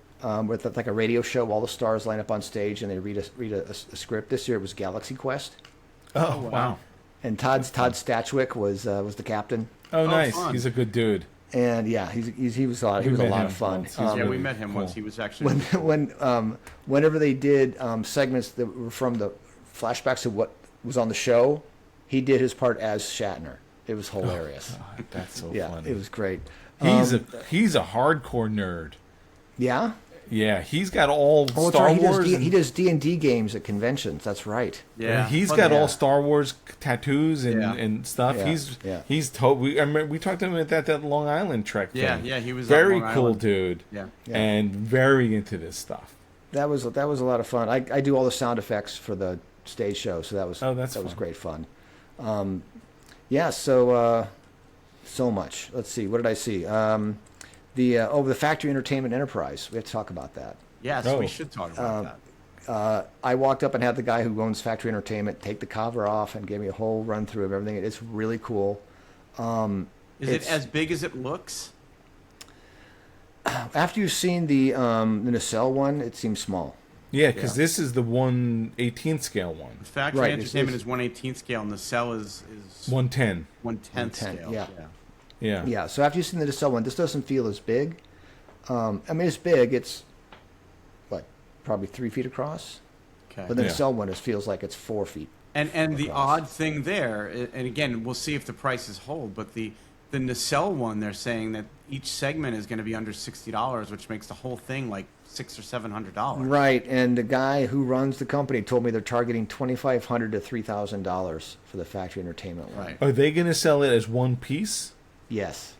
Speaker 3: with like a radio show. All the stars line up on stage and they read a script. This year it was Galaxy Quest,
Speaker 1: Oh, wow.
Speaker 3: and Todd Stachwick was the captain.
Speaker 1: Oh, nice.
Speaker 2: fun.
Speaker 1: He's a good dude.
Speaker 3: And yeah, he was a lot
Speaker 1: We met
Speaker 3: of
Speaker 1: him
Speaker 3: fun.
Speaker 1: once. He's
Speaker 2: yeah, we
Speaker 1: really
Speaker 2: met him
Speaker 1: cool.
Speaker 2: once. He was actually
Speaker 3: Whenever they did segments that were from the flashbacks of what was on the show, he did his part as Shatner. It was hilarious.
Speaker 1: God, that's so
Speaker 3: Yeah,
Speaker 1: funny.
Speaker 3: it was great.
Speaker 1: He's a hardcore nerd.
Speaker 3: Yeah.
Speaker 1: Yeah, he's got all
Speaker 3: Oh, that's
Speaker 1: Star
Speaker 3: right.
Speaker 1: Wars.
Speaker 3: He does D&D games at conventions. That's right.
Speaker 2: yeah.
Speaker 1: He's
Speaker 2: But-
Speaker 1: got
Speaker 3: yeah.
Speaker 1: all Star Wars tattoos and,
Speaker 2: Yeah.
Speaker 1: and stuff.
Speaker 3: Yeah,
Speaker 1: He's
Speaker 3: yeah.
Speaker 1: we talked to him at that Long Island Trek
Speaker 2: Yeah,
Speaker 1: thing.
Speaker 2: yeah, he was on
Speaker 1: very
Speaker 2: Long
Speaker 1: cool
Speaker 2: Island.
Speaker 1: dude.
Speaker 2: Yeah.
Speaker 3: Yeah.
Speaker 1: And very into this stuff.
Speaker 3: That was a lot of fun. I do all the sound effects for the stage show, so that was
Speaker 1: that's
Speaker 3: that was
Speaker 1: fun.
Speaker 3: great fun. Yeah, so much. Let's see. What did I see? The Factory Entertainment Enterprise. We have to talk about that.
Speaker 2: Yes,
Speaker 1: Oh.
Speaker 2: we should talk about that.
Speaker 3: I walked up and had the guy who owns Factory Entertainment take the cover off and gave me a whole run through of everything. It's really cool.
Speaker 2: Is it
Speaker 3: it's-
Speaker 2: as big as it looks?
Speaker 3: After you've seen the nacelle one, it seems small.
Speaker 1: Yeah, because
Speaker 3: Yeah.
Speaker 1: this is the 1/18 scale one.
Speaker 2: The Factory
Speaker 3: Right,
Speaker 2: Entertainment
Speaker 3: it's-
Speaker 2: is 1/18 scale, and the cell is
Speaker 1: 110.
Speaker 2: 1/10 scale.
Speaker 3: yeah.
Speaker 1: Yeah.
Speaker 3: Yeah, so after you've seen the nacelle one, this doesn't feel as big. I mean, it's big. It's, what, probably 3 feet across?
Speaker 2: Okay.
Speaker 3: But the
Speaker 1: Yeah.
Speaker 3: nacelle one, it feels like it's 4 feet.
Speaker 2: And the
Speaker 3: across.
Speaker 2: odd thing there, and again, we'll see if the prices hold, but the the nacelle one, they're saying that each segment is going to be under $60, which makes the whole thing like $600 or $700.
Speaker 3: Right, and the guy who runs the company told me they're targeting $2,500 to $3,000 for the factory entertainment one.
Speaker 2: Right.
Speaker 1: Are they going to sell it as one piece?
Speaker 3: Yes.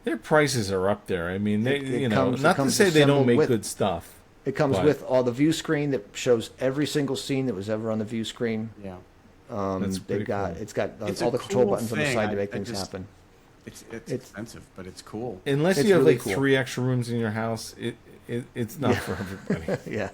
Speaker 1: Their prices are up there. I mean, they,
Speaker 3: It
Speaker 1: not to
Speaker 3: comes
Speaker 1: say they don't
Speaker 3: assembled
Speaker 1: make
Speaker 3: with-
Speaker 1: good stuff.
Speaker 3: It comes
Speaker 1: But-
Speaker 3: with all the view screen that shows every single scene that was ever on the view screen.
Speaker 2: Yeah.
Speaker 1: That's pretty
Speaker 3: They've got
Speaker 1: cool.
Speaker 3: it's got
Speaker 2: It's
Speaker 3: all
Speaker 2: a
Speaker 3: the control
Speaker 2: cool
Speaker 3: buttons on the
Speaker 2: thing.
Speaker 3: side to
Speaker 2: I-
Speaker 3: make
Speaker 2: I
Speaker 3: things
Speaker 2: just-
Speaker 3: happen.
Speaker 2: It's
Speaker 3: It's-
Speaker 2: expensive, but it's cool.
Speaker 1: Unless
Speaker 3: It's
Speaker 1: you have
Speaker 3: really
Speaker 1: like
Speaker 3: cool.
Speaker 1: 3 extra rooms in your house, it's not for everybody.
Speaker 3: Yeah.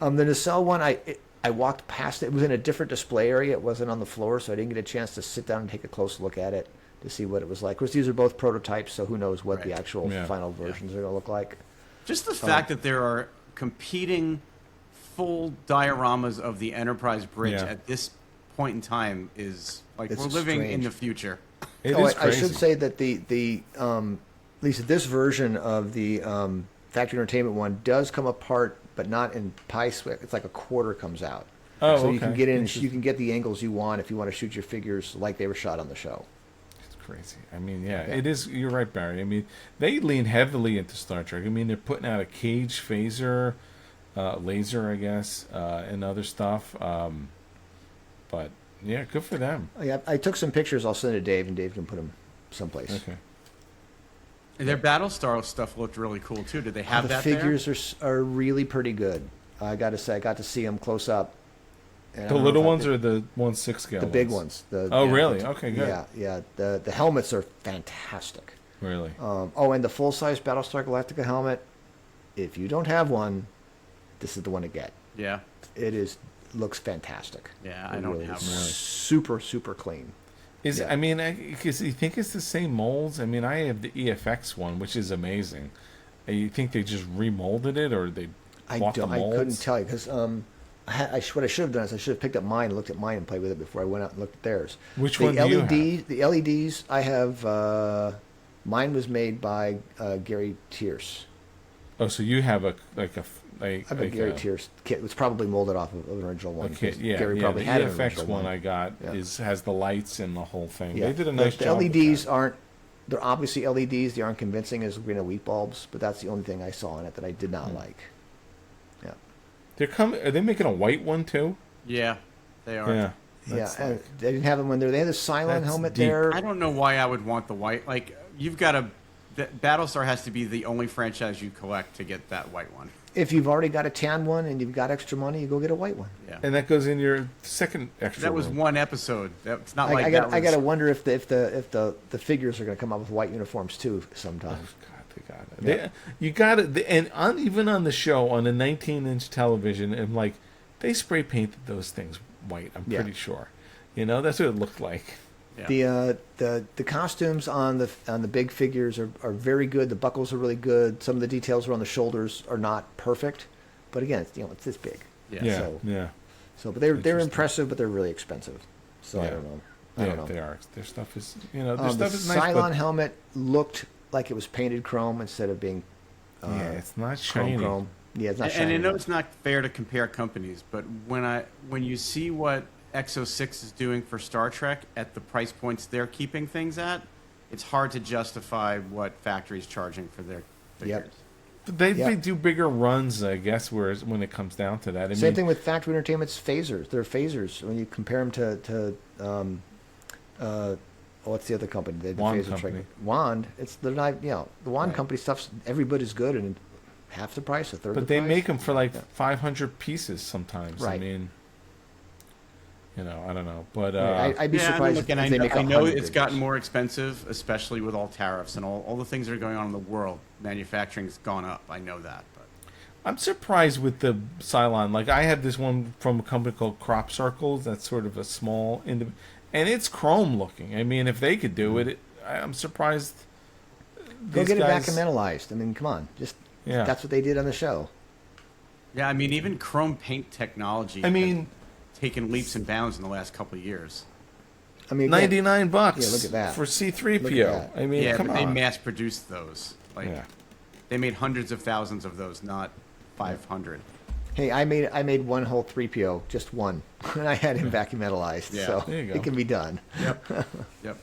Speaker 3: The nacelle one, I walked past it. It was in a different display area. It wasn't on the floor, so I didn't get a chance to sit down and take a close look at it to see what it was like. Of course, these are both prototypes, so who knows what the
Speaker 2: Right.
Speaker 3: actual
Speaker 1: Yeah.
Speaker 3: final versions are going to look like.
Speaker 2: Just the fact that there are competing full dioramas of the Enterprise bridge
Speaker 1: Yeah.
Speaker 2: at this point in time is like
Speaker 3: It's
Speaker 2: we're living in
Speaker 3: strange.
Speaker 2: the future.
Speaker 1: It
Speaker 3: Oh,
Speaker 1: is
Speaker 3: I
Speaker 1: crazy.
Speaker 3: should say that at least this version of the factory entertainment one does come apart, but not in pie split. It's like a quarter comes out.
Speaker 1: Oh,
Speaker 3: so you can
Speaker 1: okay.
Speaker 3: get in.
Speaker 1: Interesting.
Speaker 3: You can get the angles you want if you want to shoot your figures like they were shot on the show.
Speaker 1: It's crazy. I mean, yeah,
Speaker 3: Yeah.
Speaker 1: it is. You're right, Barry. I mean, they lean heavily into Star Trek. I mean, they're putting out a cage phaser, laser, I guess, and other stuff. But yeah, good for them.
Speaker 3: I took some pictures. I'll send it to Dave, and Dave can put them someplace.
Speaker 1: Okay.
Speaker 2: And their Battlestar stuff looked really cool too. Did they have
Speaker 3: The
Speaker 2: that
Speaker 3: figures are really pretty good. I got to say, I got to see them close up. And I
Speaker 1: The
Speaker 3: don't know
Speaker 1: little
Speaker 3: if I
Speaker 1: ones
Speaker 3: did-
Speaker 1: or the 1/6 scale?
Speaker 3: the big
Speaker 1: ones?
Speaker 3: ones.
Speaker 1: Oh, really? Okay, good.
Speaker 3: Yeah. The helmets are fantastic.
Speaker 1: Really?
Speaker 3: And the full size Battlestar Galactica helmet. If you don't have one, this is the one to get.
Speaker 2: Yeah.
Speaker 3: It looks fantastic.
Speaker 2: Yeah, I
Speaker 3: It
Speaker 2: don't
Speaker 3: really
Speaker 2: have
Speaker 3: is
Speaker 2: one.
Speaker 3: super clean.
Speaker 1: Is
Speaker 3: Yeah.
Speaker 1: I mean, because you think it's the same molds. I mean, I have the EFX one, which is amazing. You think they just remolded it, or they bought the
Speaker 3: I
Speaker 1: molds?
Speaker 3: couldn't tell you because what I should have done is I should have picked up mine, looked at mine, and played with it before I went out and looked at theirs.
Speaker 1: Which
Speaker 3: the
Speaker 1: one do you have?
Speaker 3: The LEDs I have. Mine was made by Gary Tierce.
Speaker 1: Oh, so you have a
Speaker 3: I have a Gary Tierce kit. It was probably molded off of an original one.
Speaker 1: Okay,
Speaker 3: because
Speaker 1: yeah,
Speaker 3: Gary
Speaker 1: yeah.
Speaker 3: probably
Speaker 1: The
Speaker 3: had an
Speaker 1: EFX
Speaker 3: original
Speaker 1: one I got
Speaker 3: Yeah.
Speaker 1: has the lights and the whole thing.
Speaker 3: Yeah.
Speaker 1: They did a nice
Speaker 3: the
Speaker 1: job. with
Speaker 3: LEDs
Speaker 1: that.
Speaker 3: aren't. They're obviously LEDs. They aren't convincing as green and wheat bulbs, but that's the only thing I saw in it that I did not like. Yeah.
Speaker 1: They're coming. Are they making a white one too?
Speaker 2: Yeah, they are.
Speaker 1: Yeah.
Speaker 3: Yeah,
Speaker 1: That's
Speaker 3: and
Speaker 1: like-
Speaker 3: they didn't have them when they had the Cylon
Speaker 1: That's
Speaker 3: helmet
Speaker 1: deep.
Speaker 3: there.
Speaker 2: I don't know why I would want the white. Like you've got to. Battlestar has to be the only franchise you collect to get that white one.
Speaker 3: If you've already got a tan one and you've got extra money, you go get a white one.
Speaker 2: Yeah.
Speaker 1: And that goes in your second extra.
Speaker 2: That was
Speaker 1: room.
Speaker 2: one episode. That's not like
Speaker 3: I
Speaker 2: that
Speaker 3: got.
Speaker 2: was,
Speaker 3: I got to wonder if the figures are going to come up with white uniforms too sometime.
Speaker 1: God, they got it.
Speaker 3: Yeah.
Speaker 1: You got it. And even on the show, on the 19-inch television, and like they spray painted those things white. I'm
Speaker 3: Yeah.
Speaker 1: pretty sure. You know, that's what it looked like.
Speaker 2: Yeah.
Speaker 3: The costumes on the big figures are very good. The buckles are really good. Some of the details around the shoulders are not perfect, but again, it's this big.
Speaker 2: Yeah.
Speaker 1: Yeah.
Speaker 3: So-
Speaker 1: Yeah.
Speaker 3: So, but they're
Speaker 1: Interesting.
Speaker 3: impressive, but they're really expensive. So I
Speaker 1: Yeah.
Speaker 3: don't know. I
Speaker 1: Yeah,
Speaker 3: don't know.
Speaker 1: they are. Their stuff is, their
Speaker 3: The
Speaker 1: stuff is nice.
Speaker 3: Cylon
Speaker 1: But,
Speaker 3: helmet looked like it was painted chrome instead of being
Speaker 1: yeah, it's not
Speaker 3: chrome
Speaker 1: shiny.
Speaker 3: chrome. Yeah, it's not
Speaker 2: And
Speaker 3: shiny.
Speaker 2: I know it's not fair to compare companies, but when you see what X06 is doing for Star Trek at the price points they're keeping things at, it's hard to justify what factory's charging for their figures.
Speaker 1: But they
Speaker 3: Yeah.
Speaker 1: do bigger runs, I guess. Whereas when it comes down to that, I
Speaker 3: Same
Speaker 1: mean,
Speaker 3: thing with Factory Entertainment's phasers. They're phasers when you compare them to what's the other company? The
Speaker 1: Wand
Speaker 3: phaser
Speaker 1: company.
Speaker 3: trigger. Wand. They're not. The Wand
Speaker 1: Right.
Speaker 3: company stuff's every bit as good and half the price, a third.
Speaker 1: but
Speaker 3: the
Speaker 1: they
Speaker 3: price.
Speaker 1: make them for like
Speaker 3: Yeah.
Speaker 1: 500 pieces sometimes. I
Speaker 3: Right.
Speaker 1: mean, I don't know, but
Speaker 3: I'd be
Speaker 2: Yeah,
Speaker 3: surprised
Speaker 2: look, and
Speaker 3: if they make
Speaker 2: I know
Speaker 3: 100
Speaker 2: it's gotten
Speaker 3: figures.
Speaker 2: more expensive, especially with all tariffs and all the things that are going on in the world. Manufacturing's gone up. I know that, but
Speaker 1: I'm surprised with the Cylon. Like I have this one from a company called Crop Circles. That's sort of a small, and it's chrome looking. I mean, if they could do it, I'm surprised.
Speaker 3: Go
Speaker 1: these
Speaker 3: get
Speaker 1: guys,
Speaker 3: it vacuumentalized. I mean, come on, just
Speaker 1: Yeah.
Speaker 3: that's what they did on the show.
Speaker 2: yeah, I mean, even chrome paint technology.
Speaker 1: I mean,
Speaker 2: has taken leaps and bounds in the last couple of years.
Speaker 3: I mean, again,
Speaker 1: $99
Speaker 3: Yeah, look at that.
Speaker 1: for
Speaker 3: Look
Speaker 1: C-3PO.
Speaker 3: at that.
Speaker 1: I mean,
Speaker 2: Yeah,
Speaker 1: come
Speaker 2: but they
Speaker 1: on.
Speaker 2: mass produced those. Like
Speaker 1: Yeah.
Speaker 2: they made hundreds of thousands of those, not 500.
Speaker 3: Hey, I made one whole 3PO, just one, and I had him vacuumentalized.
Speaker 2: Yeah.
Speaker 3: So
Speaker 1: There you go.
Speaker 3: it can be done.
Speaker 2: Yep. Yep.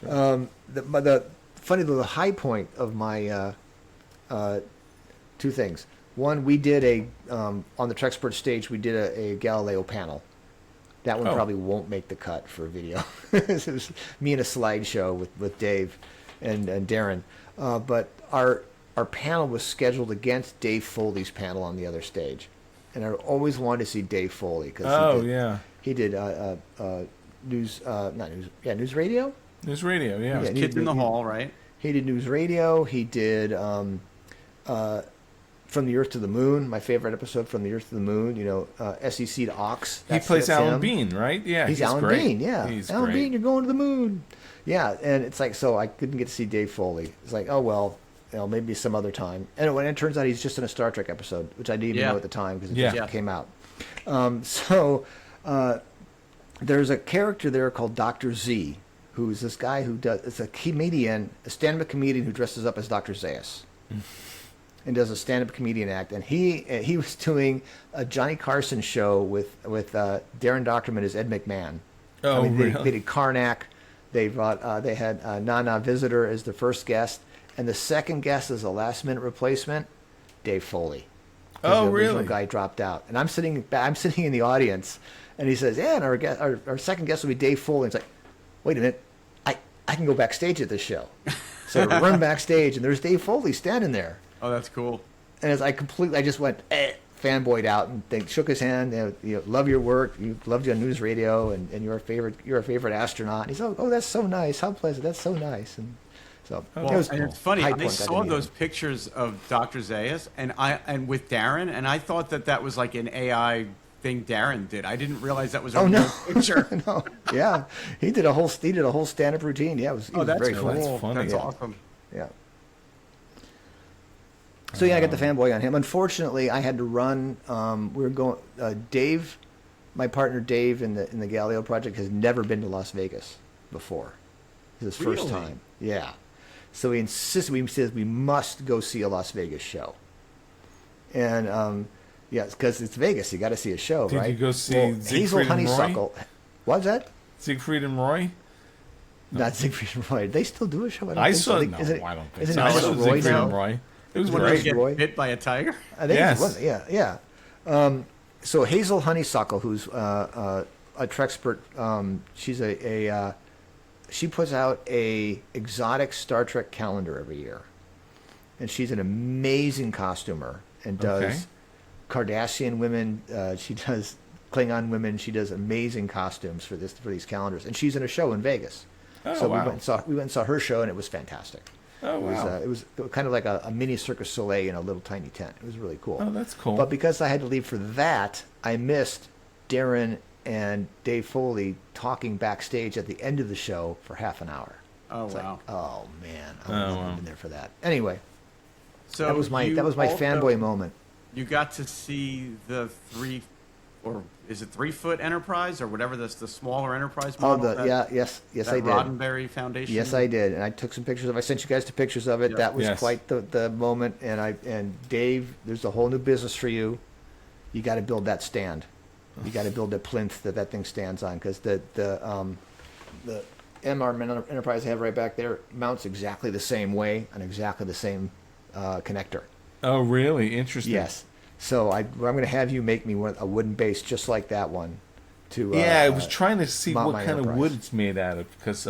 Speaker 3: The funny the high point of my two things. One, we did on the Trekspoerts stage, we did a Galileo panel. That one probably won't make the cut for a video. It was me in a slideshow with Dave and Darren. But our panel was scheduled against Dave Foley's panel on the other stage. And I always wanted to see Dave Foley. He did news radio?
Speaker 1: News radio, yeah.
Speaker 2: Kids in the Hall, right?
Speaker 3: He did news radio. He did From the Earth to the Moon, my favorite episode, From the Earth to the Moon. SEC to Ox.
Speaker 1: He plays Alan Bean, right? Yeah,
Speaker 3: he's Alan
Speaker 1: great.
Speaker 3: Bean. Yeah,
Speaker 1: he's
Speaker 3: Alan
Speaker 1: great.
Speaker 3: Bean, you're going to the moon. Yeah, and it's like, so I couldn't get to see Dave Foley. It's like, oh well, maybe some other time. And it turns out he's just in a Star Trek episode, which I didn't even know at the time because it just came out. There's a character there called Dr. Z, who's this guy who it's a comedian, a stand-up comedian who dresses up as Dr. Zaius. And does a stand-up comedian act, and he was doing a Johnny Carson show with Darren Doctorman as Ed McMahon.
Speaker 1: Oh, really?
Speaker 3: They did Karnak. They had Nana Visitor as the first guest, and the second guest as a last-minute replacement, Dave Foley.
Speaker 1: Oh,
Speaker 3: the original
Speaker 1: really?
Speaker 3: guy dropped out, and I'm sitting in the audience, and he says, "Yeah, and our second guest will be Dave Foley." And it's like, wait a minute, I can go backstage at this show, so I run backstage, and there's Dave Foley standing there.
Speaker 2: Oh, that's cool.
Speaker 3: And as I just went fanboyed out, and they shook his hand. Love your work. You loved you on news radio, and you're a favorite astronaut. And he said, oh, that's so nice. How pleasant. That's so nice. And so
Speaker 2: and it's funny. I saw those pictures of Dr. Zaius and with Darren, and I thought that was like an AI thing Darren did. I didn't realize that was a real picture.
Speaker 3: No, yeah, he did a whole stand-up routine. Yeah, it was very
Speaker 2: cool.
Speaker 3: funny.
Speaker 1: That's funny.
Speaker 2: That's awesome.
Speaker 3: Yeah. So I got the fanboy on him. Unfortunately, I had to run. We were going. Dave, my partner Dave in the Galileo project, has never been to Las Vegas before. It's his first time. Yeah. So he insisted. He says we must go see a Las Vegas show. And because it's Vegas, you got to see a show, right?
Speaker 1: Did you go see
Speaker 3: Hazel
Speaker 1: Siegfried and Roy?
Speaker 3: Honeysuckle? What's that?
Speaker 1: Siegfried and Roy?
Speaker 3: Not Siegfried and Roy. They still do a show?
Speaker 1: I saw. No, I don't think so. I saw Siegfried and Roy. It was
Speaker 2: When
Speaker 1: great.
Speaker 2: they get bit by a tiger?
Speaker 3: I think
Speaker 1: Yes.
Speaker 3: Yeah. So Hazel Honeysuckle, who's a Trekspoert, she's she puts out a exotic Star Trek calendar every year, and she's an amazing costumer and does Cardassian women. She does Klingon women. She does amazing costumes for these calendars, and she's in a show in Vegas.
Speaker 1: Oh,
Speaker 3: so
Speaker 1: wow.
Speaker 3: we went and saw her show, and it was fantastic.
Speaker 1: Oh, wow.
Speaker 3: It was kind of like a mini Cirque du Soleil in a little tiny tent. It was really cool.
Speaker 1: Oh, that's cool.
Speaker 3: But because I had to leave for that, I missed Darren and Dave Foley talking backstage at the end of the show for half an hour.
Speaker 2: Oh,
Speaker 3: It's
Speaker 2: wow.
Speaker 3: like, oh man, I would have been there for that. Anyway,
Speaker 2: So
Speaker 3: that was my
Speaker 2: you
Speaker 3: fanboy
Speaker 2: also-
Speaker 3: moment.
Speaker 2: You got to see the 3-foot Enterprise or whatever the smaller Enterprise
Speaker 3: Oh,
Speaker 2: model.
Speaker 3: yes,
Speaker 2: that
Speaker 3: I did.
Speaker 2: Roddenberry Foundation.
Speaker 3: Yes, I did, and I took some pictures of. I sent you guys the pictures of it.
Speaker 2: Yep.
Speaker 3: That was
Speaker 1: Yes.
Speaker 3: quite the moment. And Dave, there's a whole new business for you. You got to build that stand. You got to build the plinth that thing stands on, because the MR Enterprise I have right back there mounts exactly the same way on exactly the same connector.
Speaker 1: Oh, really? Interesting.
Speaker 3: Yes. So I'm going to have you make me a wooden base just like that one.
Speaker 1: I was trying to see
Speaker 3: mount
Speaker 1: what
Speaker 3: my
Speaker 1: kind of
Speaker 3: Enterprise.
Speaker 1: wood it's made out of, because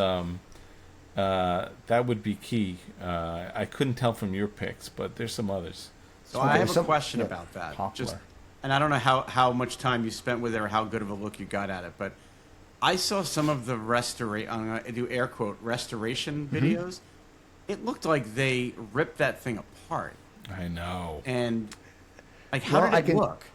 Speaker 1: that would be key. I couldn't tell from your picks, but there's some others.
Speaker 2: So I have a question
Speaker 3: yeah.
Speaker 2: about that.
Speaker 1: Poplar.
Speaker 2: And I don't know how much time you spent with it or how good of a look you got at it, but I saw some of the I do air quote restoration videos. It looked like they ripped that thing apart.
Speaker 1: I know.
Speaker 2: And like, how did it look?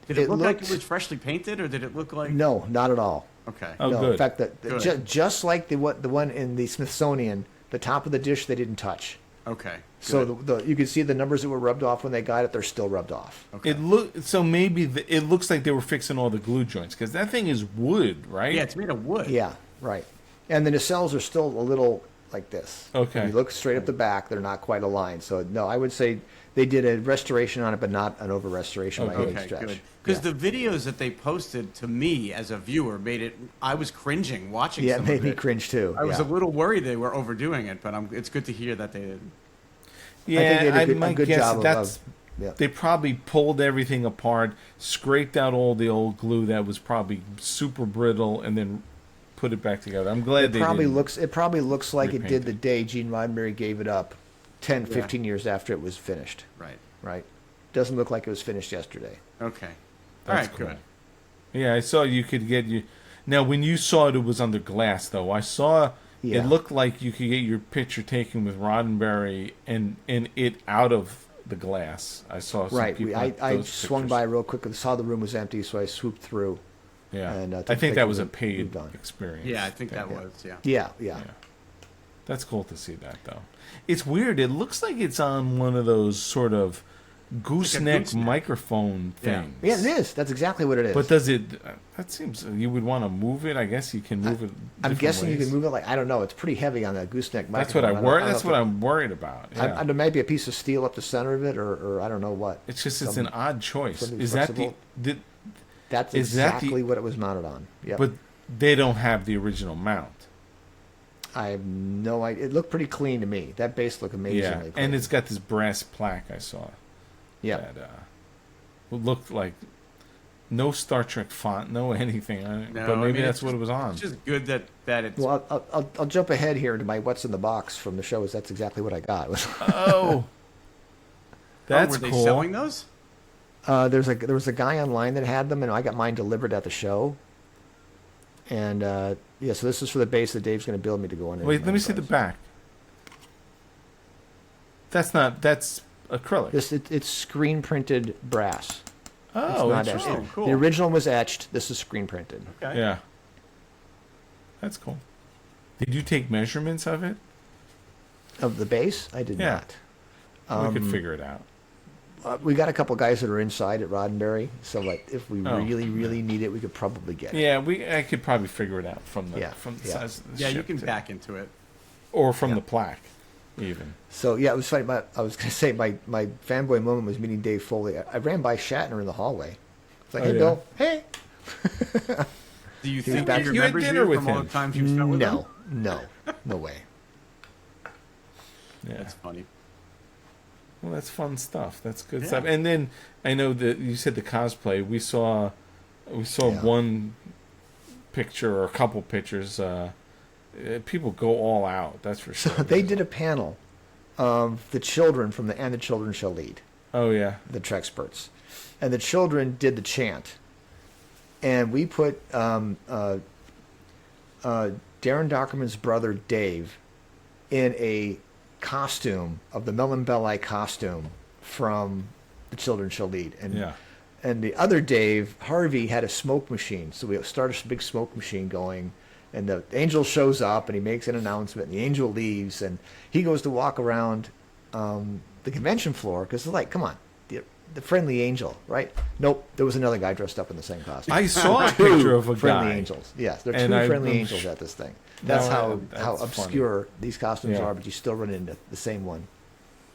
Speaker 2: Did it look like it
Speaker 3: looked-
Speaker 2: was freshly painted, or did it look like?
Speaker 3: No, not at all.
Speaker 2: Okay.
Speaker 1: Oh,
Speaker 3: no,
Speaker 1: good.
Speaker 3: in fact,
Speaker 2: Good.
Speaker 3: just like the one in the Smithsonian, the top of the dish they didn't touch.
Speaker 2: Okay.
Speaker 3: So
Speaker 2: good.
Speaker 3: you can see the numbers that were rubbed off when they got it; they're still rubbed off.
Speaker 2: Okay.
Speaker 1: Maybe it looks like they were fixing all the glue joints, because that thing is wood, right?
Speaker 2: Yeah, it's made of wood.
Speaker 3: Yeah, right. And the nacelles are still a little like this.
Speaker 1: Okay.
Speaker 3: If you look straight up the back, they're not quite aligned. So no, I would say they did a restoration on it, but not an over restoration by any
Speaker 2: Okay,
Speaker 3: stretch.
Speaker 2: good. Because
Speaker 3: Yeah.
Speaker 2: the videos that they posted to me as a viewer made it. I was cringing watching.
Speaker 3: Yeah,
Speaker 2: some
Speaker 3: it made
Speaker 2: of
Speaker 3: me
Speaker 2: it.
Speaker 3: cringe too.
Speaker 2: I was
Speaker 3: yeah.
Speaker 2: a little worried they were overdoing it, but it's good to hear that they didn't.
Speaker 1: Yeah,
Speaker 3: I think they did a
Speaker 1: might
Speaker 3: good
Speaker 1: guess
Speaker 3: job
Speaker 1: that's.
Speaker 3: yeah.
Speaker 1: They probably pulled everything apart, scraped out all the old glue that was probably super brittle, and then put it back together. I'm glad
Speaker 3: It
Speaker 1: they
Speaker 3: probably
Speaker 1: didn't.
Speaker 3: looks like it
Speaker 1: repaint
Speaker 3: did
Speaker 1: it.
Speaker 3: the day Gene Roddenberry gave it up 10,
Speaker 2: Yeah.
Speaker 3: 15 years after it was finished,
Speaker 2: Right.
Speaker 3: right? Doesn't look like it was finished yesterday.
Speaker 2: Okay. All
Speaker 1: That's
Speaker 2: right.
Speaker 1: cool.
Speaker 2: Good.
Speaker 1: Yeah, I saw you could get you. Now, when you saw it, it was under glass, though. I saw
Speaker 3: Yeah.
Speaker 1: it looked like you could get your picture taken with Roddenberry and it out of the glass. I saw some
Speaker 3: Right.
Speaker 1: people.
Speaker 3: I
Speaker 1: those
Speaker 3: swung
Speaker 1: pictures.
Speaker 3: by real quick and saw the room was empty, so I swooped through.
Speaker 1: Yeah,
Speaker 3: and,
Speaker 1: I
Speaker 3: took
Speaker 1: think that
Speaker 3: pictures
Speaker 1: was a
Speaker 3: and
Speaker 1: paid
Speaker 3: moved on.
Speaker 1: experience.
Speaker 2: Yeah, I think that
Speaker 1: Yeah.
Speaker 2: was. Yeah.
Speaker 3: Yeah, yeah.
Speaker 1: Yeah. That's cool to see that, though. It's weird. It looks like it's on one of those sort of gooseneck
Speaker 2: gooseneck.
Speaker 1: microphone
Speaker 2: Yeah.
Speaker 1: things.
Speaker 3: Yeah, it is. That's exactly what it is.
Speaker 1: But does it? That seems you would want to move it. I guess you can move it.
Speaker 3: I'm
Speaker 1: different
Speaker 3: guessing you
Speaker 1: ways.
Speaker 3: can move it like I don't know. It's pretty heavy on that gooseneck
Speaker 1: That's
Speaker 3: microphone.
Speaker 1: what I worry.
Speaker 3: don't
Speaker 1: That's
Speaker 3: know
Speaker 1: what
Speaker 3: if
Speaker 1: I'm worried about. Yeah.
Speaker 3: there might be a piece of steel up the center of it, or I don't know what.
Speaker 1: It's just it's
Speaker 3: Some-
Speaker 1: an odd choice.
Speaker 3: something
Speaker 1: Is that the?
Speaker 3: flexible.
Speaker 1: Did,
Speaker 3: That's
Speaker 1: is that
Speaker 3: exactly
Speaker 1: the-
Speaker 3: what it was mounted on. Yep.
Speaker 1: But they don't have the original mount.
Speaker 3: I have no idea. It looked pretty clean to me. That base looked amazingly
Speaker 1: Yeah,
Speaker 3: clean.
Speaker 1: and it's got this brass plaque I saw.
Speaker 3: yeah.
Speaker 1: That looked like no Star Trek font, no anything.
Speaker 2: No,
Speaker 1: But
Speaker 2: I
Speaker 1: maybe
Speaker 2: mean,
Speaker 1: that's
Speaker 2: it's
Speaker 1: what it was on.
Speaker 2: It's just good that it's.
Speaker 3: Well, I'll jump ahead here to my what's in the box from the show. Is that's exactly what I got.
Speaker 1: Oh, that's
Speaker 2: were they
Speaker 1: cool.
Speaker 2: selling those?
Speaker 3: There was a guy online that had them, and I got mine delivered at the show. And yeah, so this is for the base that Dave's going to build me to go on.
Speaker 1: Wait, let me see the back. That's acrylic.
Speaker 3: It's screen printed brass.
Speaker 1: Oh,
Speaker 3: it's not
Speaker 1: interesting.
Speaker 3: etched.
Speaker 2: Oh, cool.
Speaker 3: The original was etched. This is screen printed.
Speaker 2: Okay.
Speaker 1: Yeah. That's cool. Did you take measurements of it?
Speaker 3: Of the base, I did
Speaker 1: Yeah.
Speaker 3: not.
Speaker 1: We could figure it out.
Speaker 3: We got a couple guys that are inside at Roddenberry, so like if we
Speaker 1: Oh,
Speaker 3: really need it, we could probably get it.
Speaker 1: Yeah, I could probably figure it out from the
Speaker 3: Yeah,
Speaker 1: from the
Speaker 3: yeah.
Speaker 1: size of the
Speaker 2: Yeah, you
Speaker 1: ship,
Speaker 2: can
Speaker 1: too.
Speaker 2: back into it.
Speaker 1: or from
Speaker 3: Yeah.
Speaker 1: the plaque, even.
Speaker 3: So yeah, it was funny. I was going to say my fanboy moment was meeting Dave Foley. I ran by Shatner in the hallway. It's like,
Speaker 1: Oh,
Speaker 3: hey,
Speaker 1: yeah.
Speaker 3: Bill, hey.
Speaker 2: Do you
Speaker 3: was
Speaker 2: think
Speaker 3: back-
Speaker 2: he
Speaker 1: You had
Speaker 2: remembers
Speaker 1: dinner
Speaker 2: you
Speaker 1: with
Speaker 2: from all
Speaker 1: him.
Speaker 2: the times you spent with him?
Speaker 3: No way.
Speaker 1: Yeah.
Speaker 2: That's funny.
Speaker 1: Well, that's fun stuff. That's good
Speaker 2: Yeah.
Speaker 1: stuff. And then I know that you said the cosplay. We saw
Speaker 3: Yeah.
Speaker 1: one picture or a couple pictures. People go all out. That's for sure.
Speaker 3: So they did a panel of the children from the And the Children Shall Lead,
Speaker 1: Oh yeah.
Speaker 3: the Trekspoerts, and the children did the chant, and we put Darren Dockerman's brother Dave in a costume of the Melon Belli costume from The Children Shall Lead, and
Speaker 1: Yeah.
Speaker 3: and the other Dave Harvey had a smoke machine, so we started a big smoke machine going. And the angel shows up, and he makes an announcement, and the angel leaves, and he goes to walk around the convention floor, because it's like, come on, the friendly angel, right? Nope, there was another guy dressed up in the same costume.
Speaker 1: I saw a
Speaker 3: Two
Speaker 1: picture of a
Speaker 3: friendly
Speaker 1: guy.
Speaker 3: angels. Yes, there are
Speaker 1: And
Speaker 3: two
Speaker 1: I'm
Speaker 3: friendly
Speaker 1: sh-
Speaker 3: angels at this thing. That's
Speaker 1: No,
Speaker 3: how
Speaker 1: that's
Speaker 3: obscure these costumes
Speaker 1: Yeah.
Speaker 3: are, but you still run into the same one.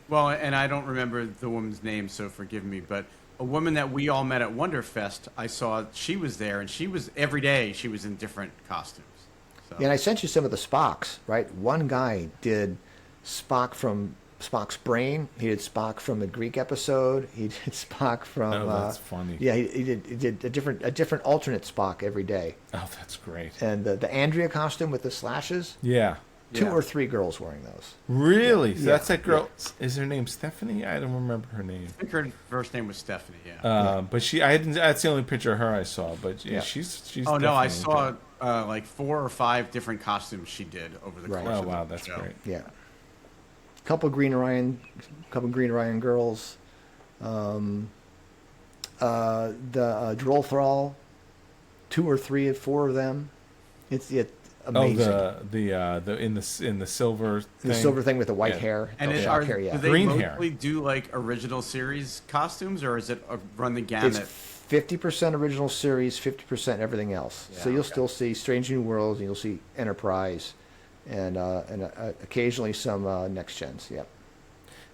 Speaker 2: Well, and I don't remember the woman's name, so forgive me, but a woman that we all met at Wonderfest, I saw she was there, and she was every day she was in different costumes. So.
Speaker 3: Yeah, and I sent you some of the Spocks, right? One guy did Spock from Spock's brain. He did Spock from the Greek episode. He did Spock from.
Speaker 1: Oh, that's funny.
Speaker 3: Yeah, he did a different alternate Spock every day.
Speaker 1: Oh, that's great.
Speaker 3: And the Andrea costume with the slashes.
Speaker 1: Yeah.
Speaker 3: Two
Speaker 2: Yeah.
Speaker 3: or three girls wearing those.
Speaker 1: Really? So
Speaker 3: Yeah.
Speaker 1: that's that girl. Is her name Stephanie? I don't remember her name.
Speaker 2: I think her first name was Stephanie. Yeah.
Speaker 1: But I didn't. That's the only picture of her I saw. But yeah,
Speaker 3: Yeah.
Speaker 1: she's.
Speaker 2: Oh no, I
Speaker 1: definitely
Speaker 2: saw
Speaker 1: good.
Speaker 2: like 4 or 5 different costumes she did over the
Speaker 3: Right.
Speaker 2: course
Speaker 1: Oh
Speaker 2: of
Speaker 1: wow,
Speaker 2: the
Speaker 1: that's
Speaker 2: show.
Speaker 1: great.
Speaker 3: Yeah. Couple Green Orion girls. The Droll Thrall. 2 or 3 or 4 of them. It's amazing.
Speaker 1: Oh, the in the silver.
Speaker 3: the
Speaker 1: thing.
Speaker 3: silver thing with the white
Speaker 1: Yeah.
Speaker 3: hair.
Speaker 2: And
Speaker 3: the
Speaker 2: it,
Speaker 3: shock
Speaker 2: are,
Speaker 3: hair,
Speaker 2: do
Speaker 3: yeah.
Speaker 2: they
Speaker 1: Green hair.
Speaker 2: mostly do like original series costumes, or is it run the
Speaker 3: It's
Speaker 2: gamut?
Speaker 3: 50% original series, 50% everything else. So
Speaker 2: Yeah,
Speaker 3: you'll
Speaker 2: okay.
Speaker 3: still see Strange New Worlds, and you'll see Enterprise, and occasionally some next gens. Yep.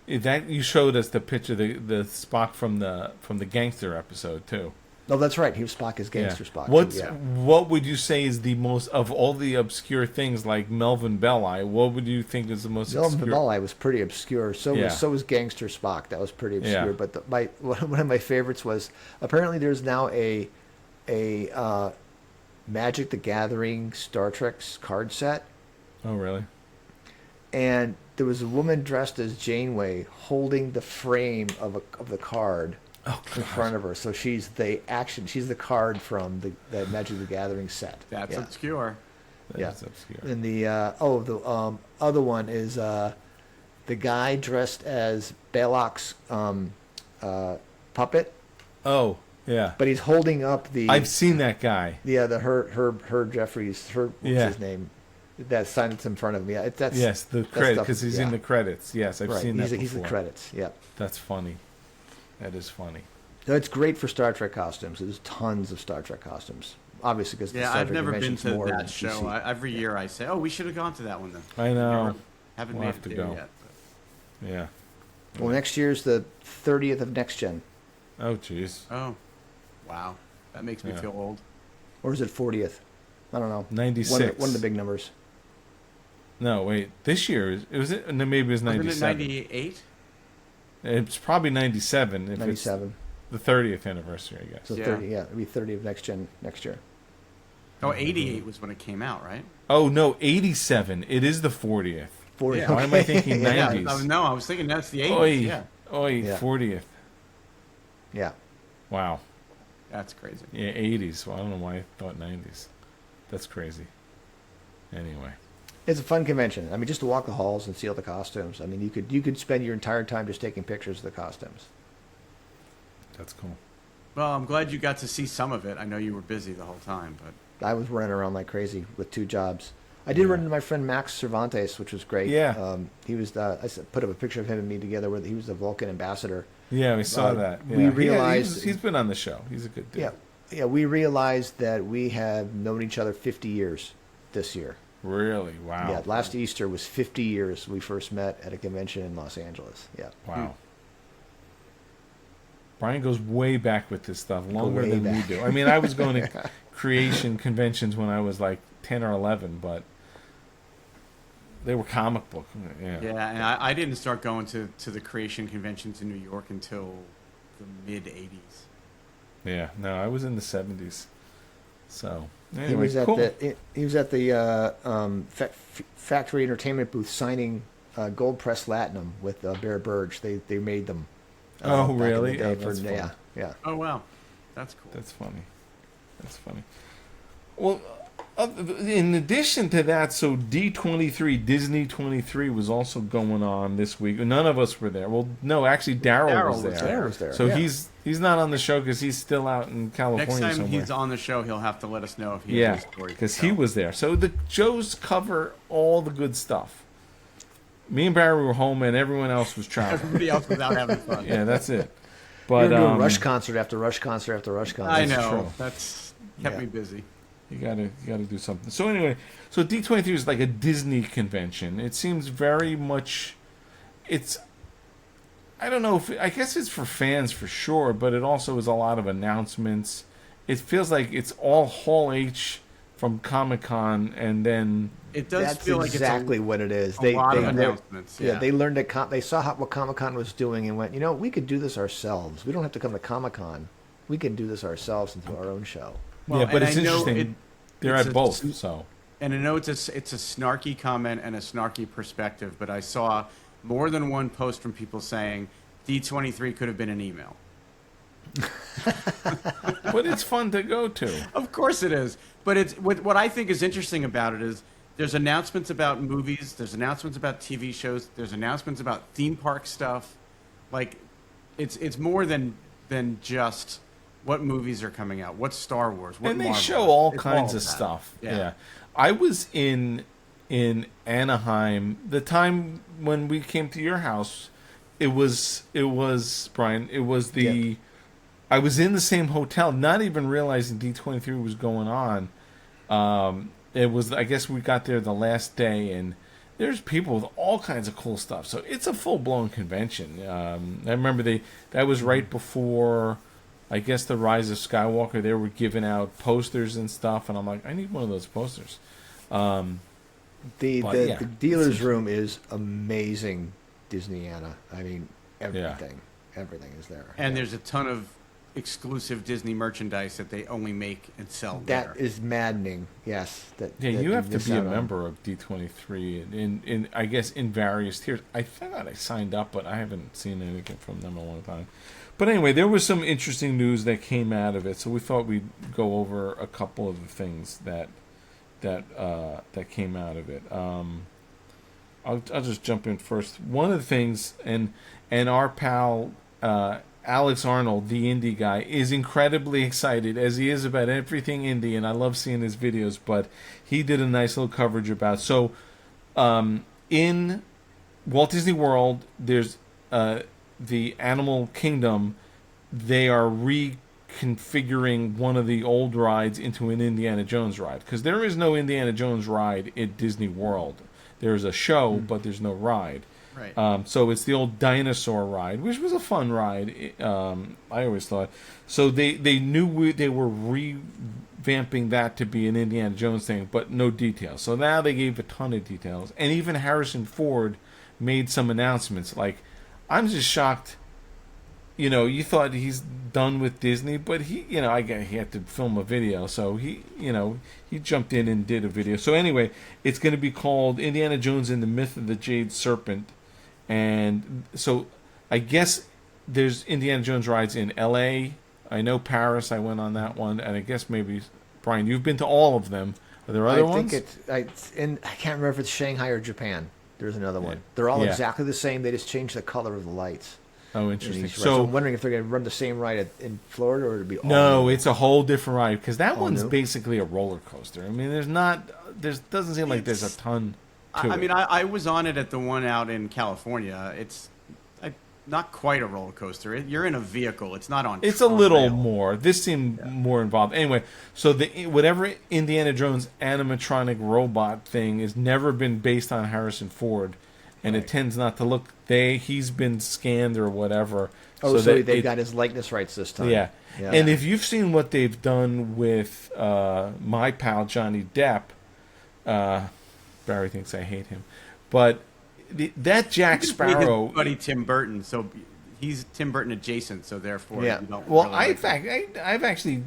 Speaker 1: That you showed us the picture, the Spock from the gangster episode too.
Speaker 3: No, that's right. He was Spock as gangster Spock.
Speaker 1: What's
Speaker 3: too, yeah.
Speaker 1: what would you say is the most of all the obscure things like Melvin Belli? What would you think is the most
Speaker 3: Melvin
Speaker 1: obscure?
Speaker 3: Belli was pretty obscure. So
Speaker 1: Yeah.
Speaker 3: was Gangster Spock. That was pretty obscure.
Speaker 1: Yeah.
Speaker 3: But one of my favorites was apparently there's now a Magic the Gathering Star Trek card set,
Speaker 1: Oh, really?
Speaker 3: and there was a woman dressed as Janeway holding the frame of the card in front of her. So she's the card from the Magic the Gathering set.
Speaker 2: That's
Speaker 3: yeah.
Speaker 2: obscure.
Speaker 1: That's obscure.
Speaker 3: And the other one is the guy dressed as Balok's puppet,
Speaker 1: Oh, yeah.
Speaker 3: but he's holding up the
Speaker 1: I've seen that guy.
Speaker 3: the Herb Jeffries. What's
Speaker 1: Yeah.
Speaker 3: his name? That sign that's in front of me. That's
Speaker 1: Yes, the
Speaker 3: that
Speaker 1: credit
Speaker 3: stuff-
Speaker 1: because he's in
Speaker 3: yeah.
Speaker 1: the credits. Yes, I've
Speaker 3: Right.
Speaker 1: seen that
Speaker 3: He's
Speaker 1: before.
Speaker 3: the credits. Yeah.
Speaker 1: That's funny. That is funny.
Speaker 3: No, it's great for Star Trek costumes. There's tons of Star Trek costumes. Obviously, because the
Speaker 2: Yeah,
Speaker 3: Star
Speaker 2: I've
Speaker 3: Trek
Speaker 2: never been
Speaker 3: convention's
Speaker 2: to
Speaker 3: more than
Speaker 2: that show.
Speaker 3: DC.
Speaker 2: Every year I say, "Oh, we should have gone to that one then."
Speaker 1: I know.
Speaker 2: Never- haven't
Speaker 1: We'll
Speaker 2: made
Speaker 1: have
Speaker 2: it
Speaker 1: to
Speaker 2: there
Speaker 1: go.
Speaker 2: yet.
Speaker 1: Yeah.
Speaker 3: Well, next year's the 30th of Next Gen,
Speaker 1: Oh, jeez.
Speaker 2: Oh, wow, that makes me
Speaker 1: Yeah.
Speaker 2: feel old.
Speaker 3: or is it 40th? I don't know.
Speaker 1: 96.
Speaker 3: One of the big numbers.
Speaker 1: No, wait. This year was it? No, maybe it was
Speaker 2: Wasn't it
Speaker 1: 97.
Speaker 2: 98?
Speaker 1: It's probably 97 if
Speaker 3: 97.
Speaker 1: it's the 30th anniversary, I guess.
Speaker 3: So
Speaker 2: Yeah.
Speaker 3: 30. Yeah, it'll be 30 of Next Gen next year.
Speaker 2: Oh, 88 was when it came out, right?
Speaker 1: Oh no, 87. It is the 40th.
Speaker 3: 40.
Speaker 2: Yeah.
Speaker 1: Why am I thinking
Speaker 3: Yeah.
Speaker 1: 90s?
Speaker 2: Yeah, no, I was thinking that's the 80s.
Speaker 1: Oi,
Speaker 2: Yeah,
Speaker 1: oi,
Speaker 3: Yeah.
Speaker 1: 40th.
Speaker 3: Yeah.
Speaker 1: Wow.
Speaker 2: that's crazy.
Speaker 1: Yeah, 80s. Well, I don't know why I thought 90s. That's crazy. Anyway.
Speaker 3: It's a fun convention. I mean, just to walk the halls and see all the costumes. I mean, you could spend your entire time just taking pictures of the costumes.
Speaker 1: That's cool.
Speaker 2: Well, I'm glad you got to see some of it. I know you were busy the whole time, but
Speaker 3: I was running around like crazy with 2 jobs. I did
Speaker 1: Yeah.
Speaker 3: run into my friend Max Cervantes, which was great.
Speaker 1: Yeah.
Speaker 3: He was. Put up a picture of him and me together. Where he was the Vulcan ambassador.
Speaker 1: Yeah, we saw that.
Speaker 3: we
Speaker 1: Yeah.
Speaker 3: realized-
Speaker 1: he's been on the show. He's a good dude.
Speaker 3: Yeah. Yeah. We realized that we have known each other 50 years this year.
Speaker 1: Really? Wow.
Speaker 3: Yeah. Last Easter was 50 years we first met at a convention in Los Angeles. Yeah.
Speaker 1: Wow. Brian goes way back with this stuff, longer
Speaker 3: way
Speaker 1: than we
Speaker 3: back.
Speaker 1: do. I mean, I was going to creation conventions when I was like 10 or 11, but they were comic book. Yeah.
Speaker 2: yeah, and I didn't start going to the creation conventions in New York until the mid 80s.
Speaker 1: Yeah. No, I was in the 70s. So, anyway,
Speaker 3: He was at
Speaker 1: cool.
Speaker 3: the Factory Entertainment booth signing Gold Press Latinum with Bear Burge. They made them.
Speaker 1: Oh,
Speaker 3: back in the
Speaker 1: really?
Speaker 3: day
Speaker 1: Oh,
Speaker 3: for-
Speaker 1: that's fun.
Speaker 3: yeah.
Speaker 2: Oh wow, that's cool.
Speaker 1: That's funny. That's funny. Well, in addition to that, so D23, Disney 23 was also going on this week. None of us were there. Well, no, actually, Daryl was there.
Speaker 3: Daryl was there,
Speaker 1: So
Speaker 3: yeah.
Speaker 1: he's not on the show because he's still out in California
Speaker 2: Next time
Speaker 1: somewhere.
Speaker 2: he's on the show, he'll have to let us know if he
Speaker 1: Yeah,
Speaker 2: has a story. to
Speaker 1: because he
Speaker 2: tell.
Speaker 1: was there. So the shows cover all the good stuff. Me and Barry were home, and everyone else was traveling.
Speaker 2: Everybody else was out having fun.
Speaker 1: Yeah, that's it.
Speaker 3: We
Speaker 1: But
Speaker 3: were doing Rush concert after Rush concert after Rush concert.
Speaker 2: I
Speaker 1: That's
Speaker 2: know.
Speaker 1: true.
Speaker 2: That's kept
Speaker 3: Yeah.
Speaker 2: me busy.
Speaker 1: you gotta do something. So anyway, so D23 is like a Disney convention. It seems very much. It's. I don't know if I guess it's for fans for sure, but it also is a lot of announcements. It feels like it's all Hall H from Comic-Con, and then
Speaker 2: It does
Speaker 3: That's
Speaker 2: feel
Speaker 3: exactly
Speaker 2: like
Speaker 3: what it is.
Speaker 2: it's a lot of
Speaker 3: learned-
Speaker 2: announcements.
Speaker 3: Yeah, they learned that they saw what Comic Con was doing and went, we could do this ourselves. We don't have to come to Comic Con. We can do this ourselves and do our own show.
Speaker 2: Well,
Speaker 1: yeah, but
Speaker 2: and
Speaker 1: it's
Speaker 2: I know
Speaker 1: interesting. They're
Speaker 2: it's
Speaker 1: at
Speaker 2: a-
Speaker 1: both, so
Speaker 2: And I know it's a snarky comment and a snarky perspective, but I saw more than one post from people saying D23 could have been an email.
Speaker 1: but it's fun to go to.
Speaker 2: Of course it is. But it's what I think is interesting about it is there's announcements about movies, there's announcements about TV shows, there's announcements about theme park stuff. Like it's more than just what movies are coming out, what Star Wars, what
Speaker 1: And they
Speaker 2: Marvel.
Speaker 1: show all
Speaker 2: It's
Speaker 1: kinds
Speaker 2: all
Speaker 1: of
Speaker 2: that.
Speaker 1: stuff.
Speaker 2: Yeah.
Speaker 1: Yeah. I was in Anaheim the time when we came to your house. It was Brian. It was the
Speaker 3: Yeah.
Speaker 1: I was in the same hotel, not even realizing D23 was going on. it was, I guess we got there the last day, and there's people with all kinds of cool stuff. So it's a full-blown convention. I remember that was right before, I guess, the Rise of Skywalker. They were giving out posters and stuff, and I'm like, I need one of those posters.
Speaker 3: The dealer's room is amazing, Disneyana. I mean, everything is there.
Speaker 2: And there's a ton of exclusive Disney merchandise that they only make and sell there.
Speaker 3: That is maddening. Yes.
Speaker 1: You have to
Speaker 3: miss
Speaker 1: be a
Speaker 3: out on.
Speaker 1: member of D23 in I guess in various tiers. I thought I signed up, but I haven't seen anything from them in a long time. But anyway, there was some interesting news that came out of it, so we thought we'd go over a couple of the things that came out of it. I'll just jump in first. One of the things, and our pal Alex Arnold, the indie guy, is incredibly excited, as he is about everything indie, and I love seeing his videos, but he did a nice little coverage about. So, in Walt Disney World, there's the Animal Kingdom. They are reconfiguring one of the old rides into an Indiana Jones ride, because there is no Indiana Jones ride at Disney World. There's a show, but there's no ride.
Speaker 2: Right.
Speaker 1: So it's the old dinosaur ride, which was a fun ride. I always thought. So they knew they were revamping that to be an Indiana Jones thing, but no details. So now they gave a ton of details, and even Harrison Ford made some announcements. Like, I'm just shocked. You thought he's done with Disney, but he had to film a video, so he jumped in and did a video. So anyway, it's going to be called Indiana Jones and the Myth of the Jade Serpent, and so I guess there's Indiana Jones rides in L.A. I know Paris. I went on that one, and I guess maybe Brian, you've been to all of them. Are there other ones?
Speaker 3: I can't remember if it's Shanghai or Japan. There's another one. They're all exactly the same. They just change the color of the lights.
Speaker 1: Oh, interesting.
Speaker 3: So I'm wondering if they're going to run the same ride in Florida, or it'll be all
Speaker 1: no. It's a whole different ride, because that
Speaker 3: All
Speaker 1: one's
Speaker 3: new?
Speaker 1: basically a roller coaster. I mean, there doesn't seem like there's a ton to it.
Speaker 2: I mean, I was on it at the one out in California. It's not quite a roller coaster. You're in a vehicle. It's not on.
Speaker 1: It's a little more. This seemed more involved. Anyway, so whatever Indiana Jones animatronic robot thing has never been based on Harrison Ford, and it tends not to look. He's been scanned or whatever.
Speaker 3: Oh, so they've got his likeness rights this time.
Speaker 1: Yeah. And if you've seen what they've done with my pal Johnny Depp, Barry thinks I hate him, but that Jack Sparrow,
Speaker 2: his buddy Tim Burton, so he's Tim Burton adjacent, so therefore you don't
Speaker 1: well,
Speaker 2: really
Speaker 1: I've actually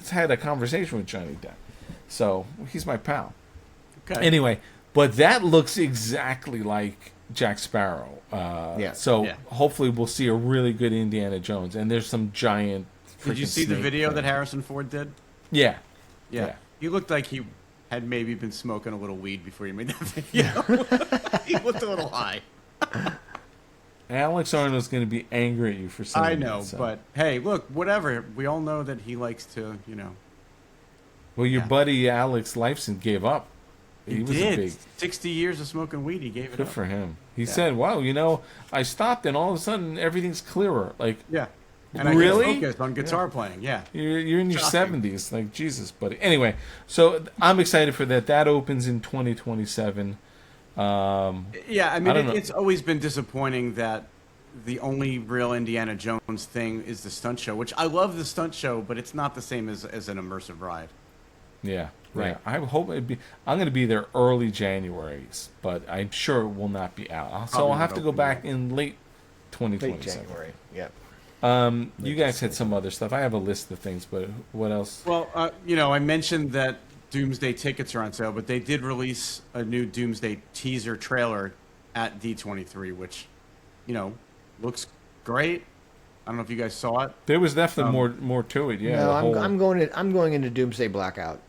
Speaker 1: had a conversation with Johnny Depp, so he's my pal.
Speaker 2: Okay.
Speaker 1: Anyway, but that looks exactly like Jack Sparrow. So hopefully we'll see a really good Indiana Jones, and there's some giant.
Speaker 2: Did you see the
Speaker 1: snake
Speaker 2: video
Speaker 1: thing.
Speaker 2: that Harrison Ford did?
Speaker 1: Yeah.
Speaker 2: He looked like he had maybe been smoking a little weed before he made that video. He looked a little high.
Speaker 1: Alex Arnold's going to be angry at you for saying
Speaker 2: I know,
Speaker 1: that, so.
Speaker 2: but hey, look, whatever. We all know that he likes to,
Speaker 1: Well, your buddy Alex Lifeson gave up.
Speaker 2: He
Speaker 1: was
Speaker 2: did.
Speaker 1: a big
Speaker 2: 60 years of smoking weed, he gave it
Speaker 1: good
Speaker 2: up.
Speaker 1: for him. He said, "Wow, I stopped, and all of a sudden everything's clearer." Like,
Speaker 2: Yeah. And
Speaker 1: really?
Speaker 2: I can focus on guitar playing, yeah.
Speaker 1: You're in your
Speaker 2: Shocking.
Speaker 1: 70s, like Jesus, buddy. Anyway, so I'm excited for that. That opens in 2027.
Speaker 2: Yeah, I mean,
Speaker 1: I don't know.
Speaker 2: it's always been disappointing that the only real Indiana Jones thing is the stunt show, which I love the stunt show, but it's not the same as an immersive ride.
Speaker 1: Yeah,
Speaker 2: Right.
Speaker 1: yeah. I hope I'm going to be there early January, but I'm sure it will not be out. So
Speaker 2: Probably
Speaker 1: I'll have
Speaker 2: not
Speaker 1: to go
Speaker 2: open
Speaker 1: back
Speaker 2: yet.
Speaker 1: in late
Speaker 3: Late
Speaker 1: 2027.
Speaker 3: January. Yep.
Speaker 1: You guys had some other stuff. I have a list of things, but what else?
Speaker 2: Well, I mentioned that Doomsday tickets are on sale, but they did release a new Doomsday teaser trailer at D23, which, looks great. I don't know if you guys saw it.
Speaker 1: There was definitely more to it. Yeah,
Speaker 3: No,
Speaker 1: the
Speaker 3: I'm
Speaker 1: whole-
Speaker 3: I'm going into Doomsday Blackout.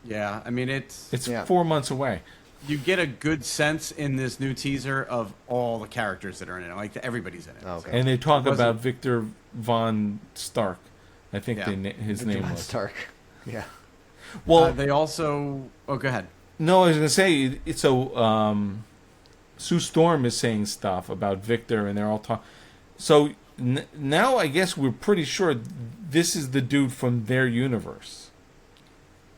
Speaker 2: Yeah, I mean, it's
Speaker 1: It's 4 months away.
Speaker 2: you get a good sense in this new teaser of all the characters that are in it. Like everybody's in it.
Speaker 3: Oh, okay.
Speaker 1: And they talk
Speaker 2: It wasn't-
Speaker 1: about Victor Von Stark. I think
Speaker 2: Yeah.
Speaker 1: his name was.
Speaker 3: Stark. Yeah.
Speaker 1: Well,
Speaker 2: They also. Oh, go ahead.
Speaker 1: no, I was going to say, Sue Storm is saying stuff about Victor, and they're all talking. So now I guess we're pretty sure this is the dude from their universe.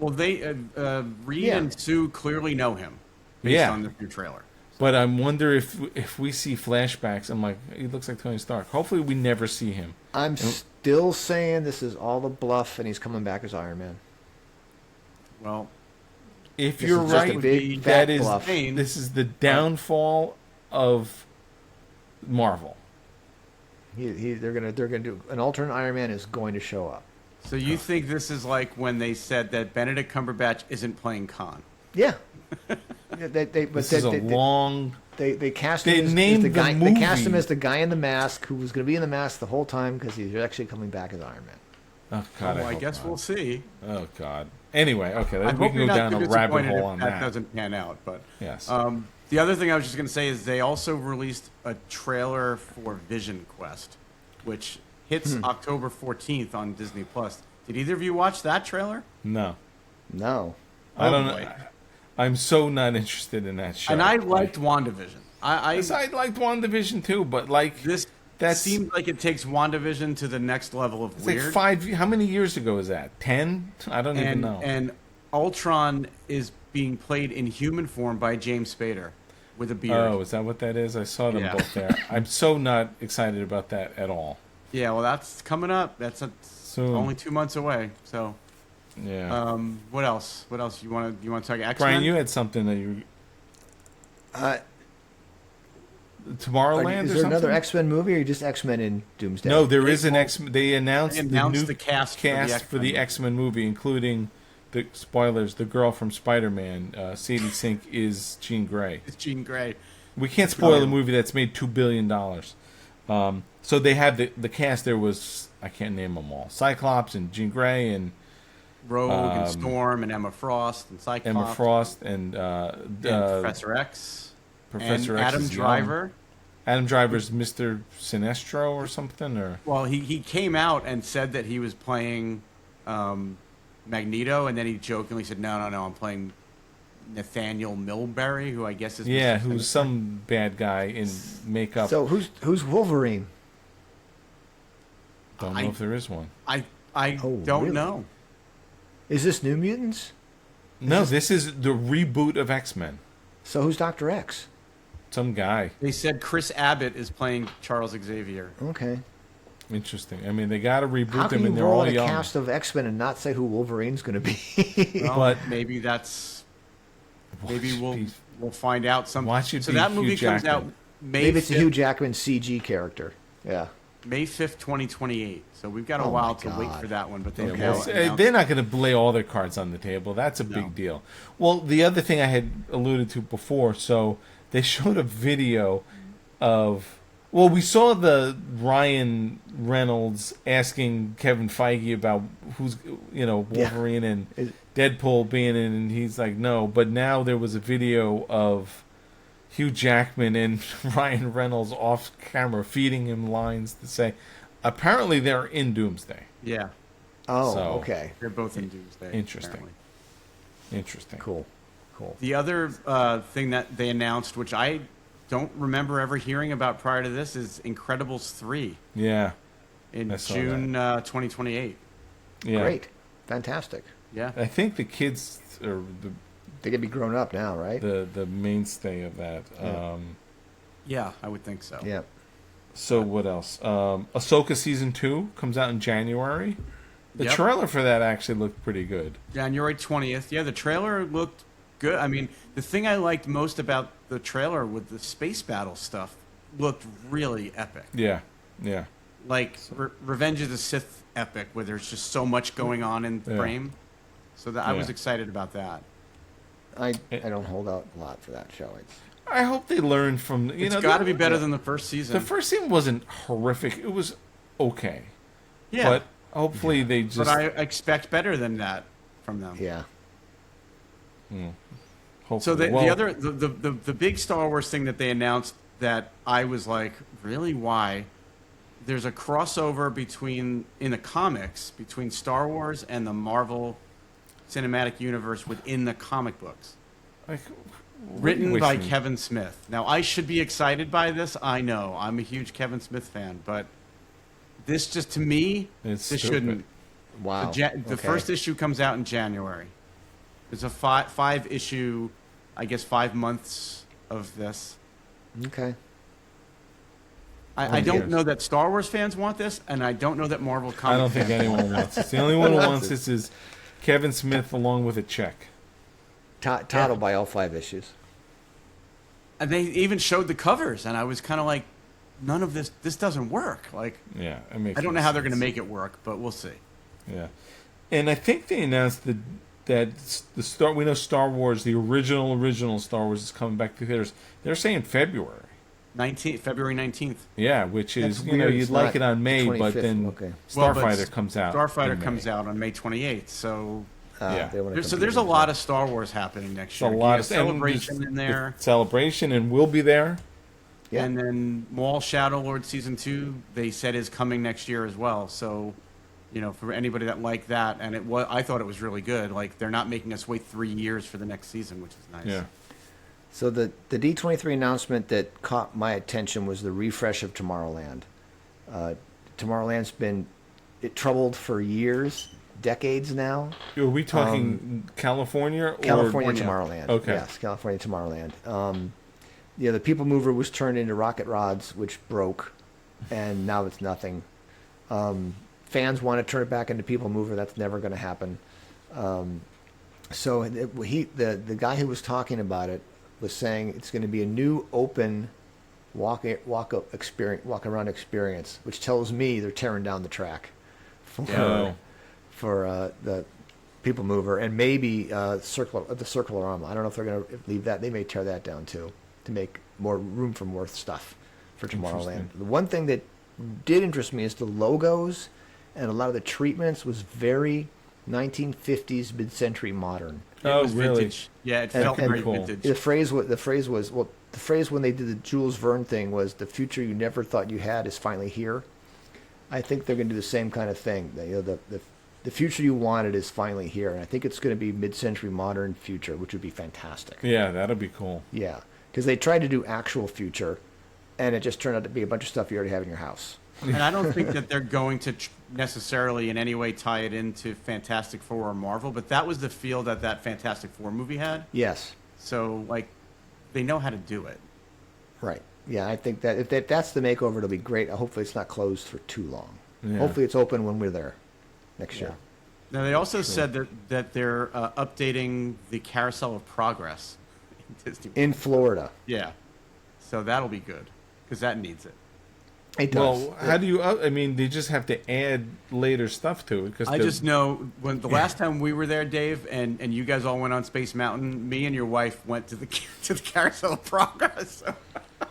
Speaker 2: Well, Reed
Speaker 3: Yeah.
Speaker 2: and Sue clearly know him based
Speaker 1: Yeah.
Speaker 2: on the new trailer.
Speaker 1: But I wonder if we see flashbacks. I'm like, he looks like Tony Stark. Hopefully, we never see him.
Speaker 3: I'm still saying this is all a bluff, and he's coming back as Iron Man.
Speaker 2: Well,
Speaker 1: If
Speaker 3: This
Speaker 1: you're
Speaker 3: is just a
Speaker 1: right,
Speaker 3: big,
Speaker 1: that
Speaker 3: fat
Speaker 1: is
Speaker 3: bluff.
Speaker 1: this is the downfall of Marvel.
Speaker 3: They're gonna do an alternate Iron Man is going to show up.
Speaker 2: so you think this is like when they said that Benedict Cumberbatch isn't playing Khan?
Speaker 3: Yeah. Yeah,
Speaker 1: This is a long.
Speaker 3: They cast
Speaker 1: They
Speaker 3: him as
Speaker 1: named
Speaker 3: the
Speaker 1: the
Speaker 3: guy. They cast him
Speaker 1: movie.
Speaker 3: as the guy in the mask who was going to be in the mask the whole time because he's actually coming back as Iron Man.
Speaker 1: Oh God!
Speaker 2: Well, I
Speaker 1: hope
Speaker 2: guess
Speaker 1: not.
Speaker 2: we'll see.
Speaker 1: Oh God. Anyway, okay,
Speaker 2: I
Speaker 1: we
Speaker 2: hope
Speaker 1: can
Speaker 2: you're
Speaker 1: go
Speaker 2: not
Speaker 1: down
Speaker 2: too
Speaker 1: a rabbit
Speaker 2: disappointed
Speaker 1: hole
Speaker 2: if
Speaker 1: on
Speaker 2: that
Speaker 1: that.
Speaker 2: doesn't pan out. But
Speaker 1: Yes.
Speaker 2: the other thing I was just going to say is they also released a trailer for Vision Quest, which hits October 14th on Disney Plus. Did either of you watch that trailer?
Speaker 1: No,
Speaker 3: No.
Speaker 1: I don't
Speaker 2: boy.
Speaker 1: know. I'm so not interested in that show.
Speaker 2: And I liked WandaVision. I
Speaker 1: Yes, I liked WandaVision too, but like
Speaker 2: this
Speaker 1: that's
Speaker 2: seems like it takes WandaVision to the next level of
Speaker 1: it's
Speaker 2: weird.
Speaker 1: like 5. How many years ago is that? 10? I don't even know.
Speaker 2: And Ultron is being played in human form by James Spader with a beard.
Speaker 1: Oh, is that what that is? I saw them
Speaker 2: Yeah.
Speaker 1: both there. I'm so not excited about that at all.
Speaker 2: Yeah, well, that's coming up. That's
Speaker 1: Soon.
Speaker 2: only 2 months away. So,
Speaker 1: Yeah.
Speaker 2: what else? What else you want to talk? X-Men?
Speaker 1: Brian, you had something that you
Speaker 3: Is
Speaker 1: Tomorrowland or
Speaker 3: there
Speaker 1: something?
Speaker 3: another X-Men movie, or you just X-Men in Doomsday?
Speaker 1: No, there is an
Speaker 2: Well,
Speaker 1: X. They announced,
Speaker 2: they announced
Speaker 1: the new
Speaker 2: the cast for the X-Men
Speaker 1: X-Men movie, including the spoilers. The girl from Spider-Man, Sadie Sink, is Jean Grey.
Speaker 2: It's Jean Grey.
Speaker 1: We can't spoil a movie that's made $2 billion. So they have the cast. There was, I can't name them all. Cyclops and Jean Grey and
Speaker 2: Rogue and Storm and Emma Frost and Cyclops.
Speaker 1: Emma Frost and
Speaker 2: and Professor X.
Speaker 1: Professor
Speaker 2: and
Speaker 1: X
Speaker 2: Adam
Speaker 1: is young.
Speaker 2: Driver.
Speaker 1: Adam Driver's Mr. Sinestro or something, or
Speaker 2: Well, he came out and said that he was playing Magneto, and then he jokingly said, "No, I'm playing Nathaniel Milbury, who I guess is
Speaker 1: yeah,
Speaker 2: Mr.
Speaker 1: who's
Speaker 2: Sinister."
Speaker 1: some bad guy in makeup.
Speaker 3: So who's Wolverine?
Speaker 1: Don't know if there is one.
Speaker 2: I
Speaker 3: Oh,
Speaker 2: don't
Speaker 3: really?
Speaker 2: know.
Speaker 3: Is this New Mutants?
Speaker 1: No, this is the reboot of X-Men.
Speaker 3: So who's Dr. X?
Speaker 1: Some guy.
Speaker 2: They said Chris Abbott is playing Charles Xavier.
Speaker 3: Okay.
Speaker 1: Interesting. I mean, they got to reboot
Speaker 3: How
Speaker 1: them,
Speaker 3: can you
Speaker 1: and they're
Speaker 3: roll
Speaker 1: all
Speaker 3: in a
Speaker 1: young.
Speaker 3: cast of X-Men and not say who Wolverine's going to be?
Speaker 2: Well,
Speaker 1: But-
Speaker 2: maybe that's maybe
Speaker 1: Watch
Speaker 2: we'll find out some.
Speaker 1: Watch it
Speaker 2: so
Speaker 1: be
Speaker 2: that movie
Speaker 1: Hugh
Speaker 2: comes out
Speaker 1: Jackman.
Speaker 3: Maybe it's a
Speaker 2: 5th,
Speaker 3: Hugh Jackman CG character. Yeah.
Speaker 2: May 5th, 2028. So we've got a
Speaker 3: Oh my
Speaker 2: while to wait
Speaker 3: God.
Speaker 2: for that one. But they
Speaker 3: Okay.
Speaker 2: now
Speaker 3: Well,
Speaker 2: announced-
Speaker 1: They're not going to lay all their cards on the table. That's a
Speaker 2: No.
Speaker 1: big deal. Well, the other thing I had alluded to before, so they showed a video of. Well, we saw the Ryan Reynolds asking Kevin Feige about who's, Wolverine and
Speaker 3: Is-
Speaker 1: Deadpool being in, and he's like, no. But now there was a video of Hugh Jackman and Ryan Reynolds off camera feeding him lines to say, apparently they're in Doomsday.
Speaker 2: yeah,
Speaker 3: Oh,
Speaker 1: So-
Speaker 3: okay.
Speaker 2: they're both in Doomsday.
Speaker 1: Interesting.
Speaker 2: apparently.
Speaker 1: Interesting.
Speaker 3: Cool.
Speaker 2: The other thing that they announced, which I don't remember ever hearing about prior to this, is Incredibles 3
Speaker 1: Yeah.
Speaker 2: in
Speaker 1: I saw
Speaker 2: June 2028.
Speaker 1: Yeah.
Speaker 3: Great. Fantastic.
Speaker 2: Yeah.
Speaker 1: I think the kids are
Speaker 3: They could be grown up now, right?
Speaker 1: the mainstay of that.
Speaker 3: Yeah.
Speaker 2: Yeah, I would think so.
Speaker 3: Yeah.
Speaker 1: So what else? Ahsoka season 2 comes out in January. The
Speaker 2: Yep.
Speaker 1: trailer for that actually looked pretty good.
Speaker 2: January 20th. Yeah, the trailer looked good. I mean, the thing I liked most about the trailer with the space battle stuff looked really epic.
Speaker 1: Yeah. Yeah.
Speaker 2: Like Revenge of the Sith epic, where there's just so much going on in
Speaker 1: Yeah.
Speaker 2: frame. So that I was
Speaker 1: Yeah.
Speaker 2: excited about that.
Speaker 3: I don't hold out a lot for that show.
Speaker 1: I hope they learn from
Speaker 2: It's got to be better than the first season.
Speaker 1: the first season wasn't horrific. It was okay.
Speaker 2: yeah,
Speaker 1: But hopefully they just
Speaker 2: but I expect better than that from them.
Speaker 3: Yeah.
Speaker 1: hopefully.
Speaker 2: So the
Speaker 1: Well,
Speaker 2: other the big Star Wars thing that they announced that I was like, really, why? There's a crossover in the comics between Star Wars and the Marvel Cinematic Universe within the comic books,
Speaker 1: like, what do you
Speaker 2: written
Speaker 1: wish
Speaker 2: by
Speaker 1: me-
Speaker 2: Kevin Smith. Now I should be excited by this. I know I'm a huge Kevin Smith fan, but this just to me,
Speaker 1: It's
Speaker 2: this
Speaker 1: stupid.
Speaker 2: shouldn't.
Speaker 3: Wow.
Speaker 2: The
Speaker 3: Okay.
Speaker 2: first issue comes out in January. There's a five issue, I guess 5 months of this.
Speaker 3: Okay.
Speaker 2: I don't know that Star Wars fans want this, and I don't know that Marvel comic
Speaker 1: I don't think
Speaker 2: fans
Speaker 1: anyone wants this. The only one who wants this is Kevin Smith along with a check.
Speaker 3: Todd will buy all 5 issues.
Speaker 2: And they even showed the covers, and I was kind of like, none of this doesn't work. Like,
Speaker 1: Yeah, it makes
Speaker 2: I don't
Speaker 1: no
Speaker 2: know how they're going to
Speaker 1: sense.
Speaker 2: make it work, but we'll see.
Speaker 1: Yeah, and I think they announced that we know Star Wars, the original Star Wars, is coming back to theaters. They're saying February.
Speaker 2: February 19th.
Speaker 1: Yeah, which is
Speaker 3: That's
Speaker 1: you know
Speaker 3: weird.
Speaker 1: you'd
Speaker 3: It's
Speaker 1: like
Speaker 3: not
Speaker 1: it on May,
Speaker 3: the
Speaker 1: but
Speaker 3: 25th.
Speaker 1: then
Speaker 3: Okay.
Speaker 2: Well, but
Speaker 1: Starfighter comes out.
Speaker 2: Starfighter
Speaker 1: in
Speaker 2: comes
Speaker 1: May.
Speaker 2: out on May 28th, so
Speaker 1: Yeah.
Speaker 3: They wanna
Speaker 2: so
Speaker 3: compete
Speaker 2: there's a
Speaker 3: with
Speaker 2: lot
Speaker 3: that.
Speaker 2: of Star Wars happening next
Speaker 1: It's
Speaker 2: year.
Speaker 1: a lot of
Speaker 2: Celebration in there,
Speaker 1: Celebration, and we'll be there.
Speaker 3: Yeah.
Speaker 2: and then Maul Shadow Lord Season 2, they said is coming next year as well. So, you know, for anybody that liked that, and I thought it was really good. Like, they're not making us wait 3 years for the next season, which is nice.
Speaker 1: Yeah.
Speaker 3: So the D23 announcement that caught my attention was the refresh of Tomorrowland. Tomorrowland's been troubled for years, decades now.
Speaker 1: Are we talking California or
Speaker 3: California Tomorrowland.
Speaker 1: Okay.
Speaker 3: Yes, California Tomorrowland. The People Mover was turned into rocket rods, which broke, and now it's nothing. Fans want to turn it back into People Mover. That's never going to happen. So the guy who was talking about it was saying it's going to be a new open walk around experience, which tells me they're tearing down the track for the People Mover, and maybe the Circularama. I don't know if they're going to leave that. They may tear that down too to make more room for more stuff for Tomorrowland. The one thing that did interest me is the logos and a lot of the treatments was very 1950s mid-century modern.
Speaker 1: Oh,
Speaker 2: was
Speaker 1: really?
Speaker 2: vintage. Yeah, it felt
Speaker 3: and
Speaker 2: very
Speaker 1: cool.
Speaker 2: vintage.
Speaker 3: The phrase when they did the Jules Verne thing was the future you never thought you had is finally here. I think they're going to do the same kind of thing. The future you wanted is finally here, and I think it's going to be mid-century modern future, which would be fantastic.
Speaker 1: Yeah, that'll be cool.
Speaker 3: Yeah, because they tried to do actual future, and it just turned out to be a bunch of stuff you already have in your house.
Speaker 2: And I don't think that they're going to necessarily in any way tie it into Fantastic Four or Marvel, but that was the feel that Fantastic Four movie had.
Speaker 3: Yes,
Speaker 2: So, like, they know how to do it.
Speaker 3: right. Yeah, I think that if that's the makeover, it'll be great. Hopefully, it's not closed for too long.
Speaker 1: Yeah.
Speaker 3: Hopefully, it's open when we're there next year.
Speaker 2: Now, they also said that they're updating the Carousel of Progress in Disney.
Speaker 3: In Florida,
Speaker 2: Yeah. So that'll be good, because that needs it.
Speaker 3: it does.
Speaker 1: Well, how do you? I mean, they just have to add later stuff to it because
Speaker 2: I just know when the last time we were there, Dave, and you guys all went on Space Mountain, me and your wife went to the Carousel of Progress.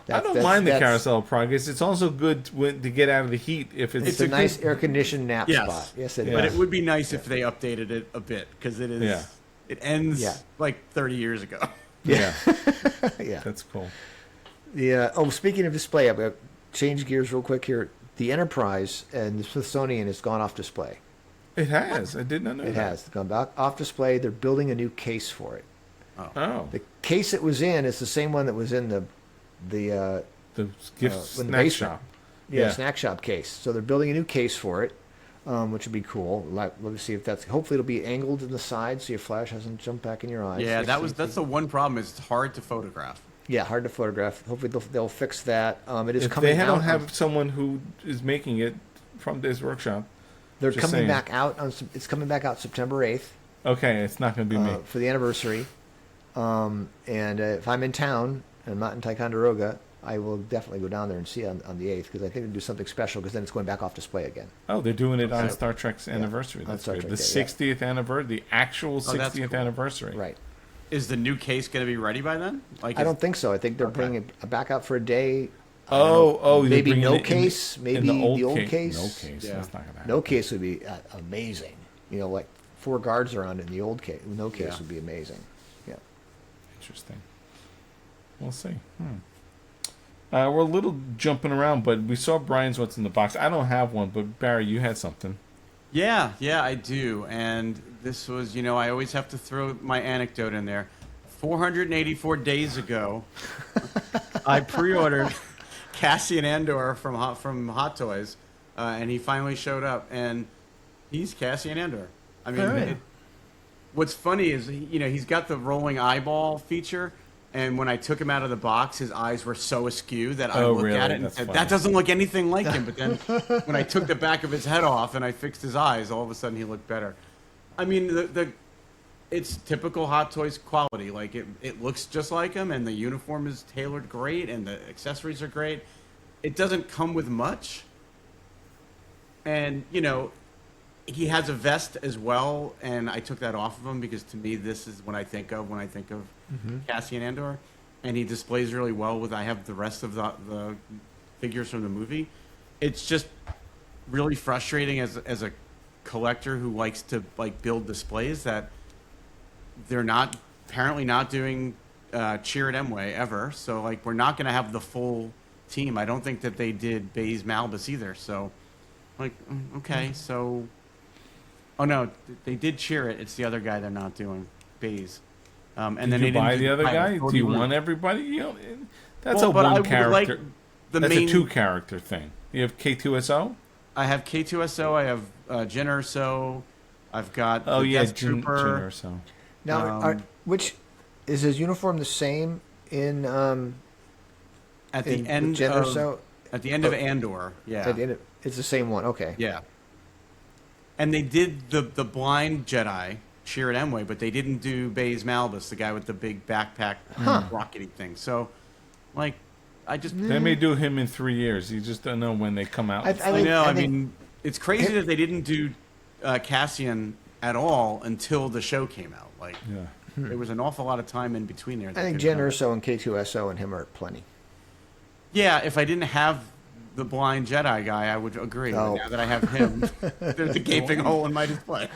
Speaker 1: I don't mind the Carousel of Progress. It's also good to get out of the heat if
Speaker 3: It's
Speaker 1: it's
Speaker 3: a nice air-conditioned nap
Speaker 2: Yes.
Speaker 3: spot. Yes, it is.
Speaker 2: But it would be nice if they updated it a bit, because it is.
Speaker 1: Yeah.
Speaker 2: It ends
Speaker 3: Yeah.
Speaker 2: like 30 years ago.
Speaker 1: yeah,
Speaker 3: Yeah.
Speaker 1: that's cool.
Speaker 3: Yeah. Oh, speaking of display, I'm going to change gears real quick here. The Enterprise and the Smithsonian has gone off display.
Speaker 1: It has. I did not know
Speaker 3: It
Speaker 1: that.
Speaker 3: has gone back off display. They're building a new case for it.
Speaker 1: Oh,
Speaker 3: The case it was in is the same one that was in the
Speaker 1: the gift
Speaker 3: in the
Speaker 1: snack
Speaker 3: basement.
Speaker 1: shop.
Speaker 3: snack shop case. So they're building a new case for it, which would be cool. Let me see if that's. Hopefully, it'll be angled in the side so your flash doesn't jump back in your eyes.
Speaker 2: Yeah,
Speaker 3: Let's see.
Speaker 2: that's the one problem, is it's hard to photograph.
Speaker 3: Yeah, hard to photograph. Hopefully, they'll fix that. It is
Speaker 1: If
Speaker 3: coming
Speaker 1: they
Speaker 3: out.
Speaker 1: don't have someone who is making it from this workshop,
Speaker 3: They're
Speaker 1: just
Speaker 3: coming
Speaker 1: saying.
Speaker 3: back out on. It's coming back out September 8th
Speaker 1: okay, it's not going to be me.
Speaker 3: for the anniversary. And if I'm in town and I'm not in Ticonderoga, I will definitely go down there and see it on the 8th, because I think they'll do something special, because then it's going back off display again.
Speaker 1: Oh, they're doing it on
Speaker 3: Okay.
Speaker 1: Star Trek's anniversary.
Speaker 3: on
Speaker 1: That's
Speaker 3: Star
Speaker 1: good.
Speaker 3: Trek
Speaker 1: The
Speaker 3: Day, yeah.
Speaker 1: 60th anniversary, the actual
Speaker 2: Oh, that's
Speaker 1: 60th
Speaker 2: cool.
Speaker 1: anniversary.
Speaker 3: Right.
Speaker 2: Is the new case going to be ready by then? Like,
Speaker 3: I don't think so. I think they're
Speaker 2: Okay.
Speaker 3: bringing it back out for a day.
Speaker 1: Oh, you're
Speaker 3: maybe
Speaker 1: bringing
Speaker 3: no
Speaker 1: it in
Speaker 3: case.
Speaker 1: in
Speaker 3: Maybe
Speaker 1: the old,
Speaker 3: case.
Speaker 1: No case.
Speaker 2: Yeah.
Speaker 1: That's not going to happen.
Speaker 3: No case would be amazing. You know, like 4 guards around in the old case. No case
Speaker 2: Yeah.
Speaker 3: would be amazing. Yeah.
Speaker 1: Interesting. We'll see. We're a little jumping around, but we saw Brian's What's in the Box. I don't have one, but Barry, you had something.
Speaker 2: Yeah, I do. And this was, I always have to throw my anecdote in there. 484 days ago, I pre-ordered Cassian Andor from Hot Toys, and he finally showed up, and he's Cassian Andor. I mean,
Speaker 3: All right.
Speaker 2: What's funny is, he's got the rolling eyeball feature, and when I took him out of the box, his eyes were so askew that I looked
Speaker 1: really?
Speaker 2: at it and
Speaker 1: That's
Speaker 2: said,
Speaker 1: funny.
Speaker 2: that doesn't look anything like him. But then when I took the back of his head off and I fixed his eyes, all of a sudden he looked better. I mean, it's typical Hot Toys quality. Like, it looks just like him, and the uniform is tailored great, and the accessories are great. It doesn't come with much. And, he has a vest as well, and I took that off of him because to me this is what I think of when I think of Cassian Andor, and he displays really well with. I have the rest of the figures from the movie. It's just really frustrating as a collector who likes to build displays that they're apparently not doing Cheer at Emway ever. So we're not going to have the full team. I don't think that they did Baze Malbus either. So okay, so. Oh no, they did Cheer It. It's the other guy they're not doing, Baze. And
Speaker 1: Did
Speaker 2: then
Speaker 1: you
Speaker 2: they didn't
Speaker 1: buy
Speaker 2: do
Speaker 1: the other guy? Do you
Speaker 2: Blue.
Speaker 1: want everybody? That's
Speaker 2: Well,
Speaker 1: a
Speaker 2: but I
Speaker 1: one
Speaker 2: would
Speaker 1: character.
Speaker 2: like the
Speaker 1: That's
Speaker 2: main.
Speaker 1: a 2-character thing. You have K2SO.
Speaker 2: I have K2SO. I have Jyn Erso. I've got
Speaker 1: Oh
Speaker 2: the
Speaker 1: yeah,
Speaker 2: Death
Speaker 1: Jyn
Speaker 2: Trooper.
Speaker 1: Erso.
Speaker 3: Now, which is his uniform the same in
Speaker 2: At the
Speaker 3: in,
Speaker 2: end
Speaker 3: with Jyn
Speaker 2: of
Speaker 3: Erso?
Speaker 2: at the end of Andor. Yeah.
Speaker 3: At the end of- it's the same one. Okay.
Speaker 2: Yeah. And they did the blind Jedi Cheer at Emway, but they didn't do Baze Malbus, the guy with the big backpack rockety thing. So, I just
Speaker 1: They may do him in 3 years. You just don't know when they come out.
Speaker 2: I know. I mean, it's crazy that they didn't do Cassian at all until the show came out.
Speaker 1: Yeah.
Speaker 2: There was an awful lot of time in between there.
Speaker 3: I think Jyn Erso and K2SO and him are plenty.
Speaker 2: Yeah, if I didn't have the blind Jedi guy, I would agree.
Speaker 3: Oh.
Speaker 2: But now that I have him, there's a gaping hole in my display.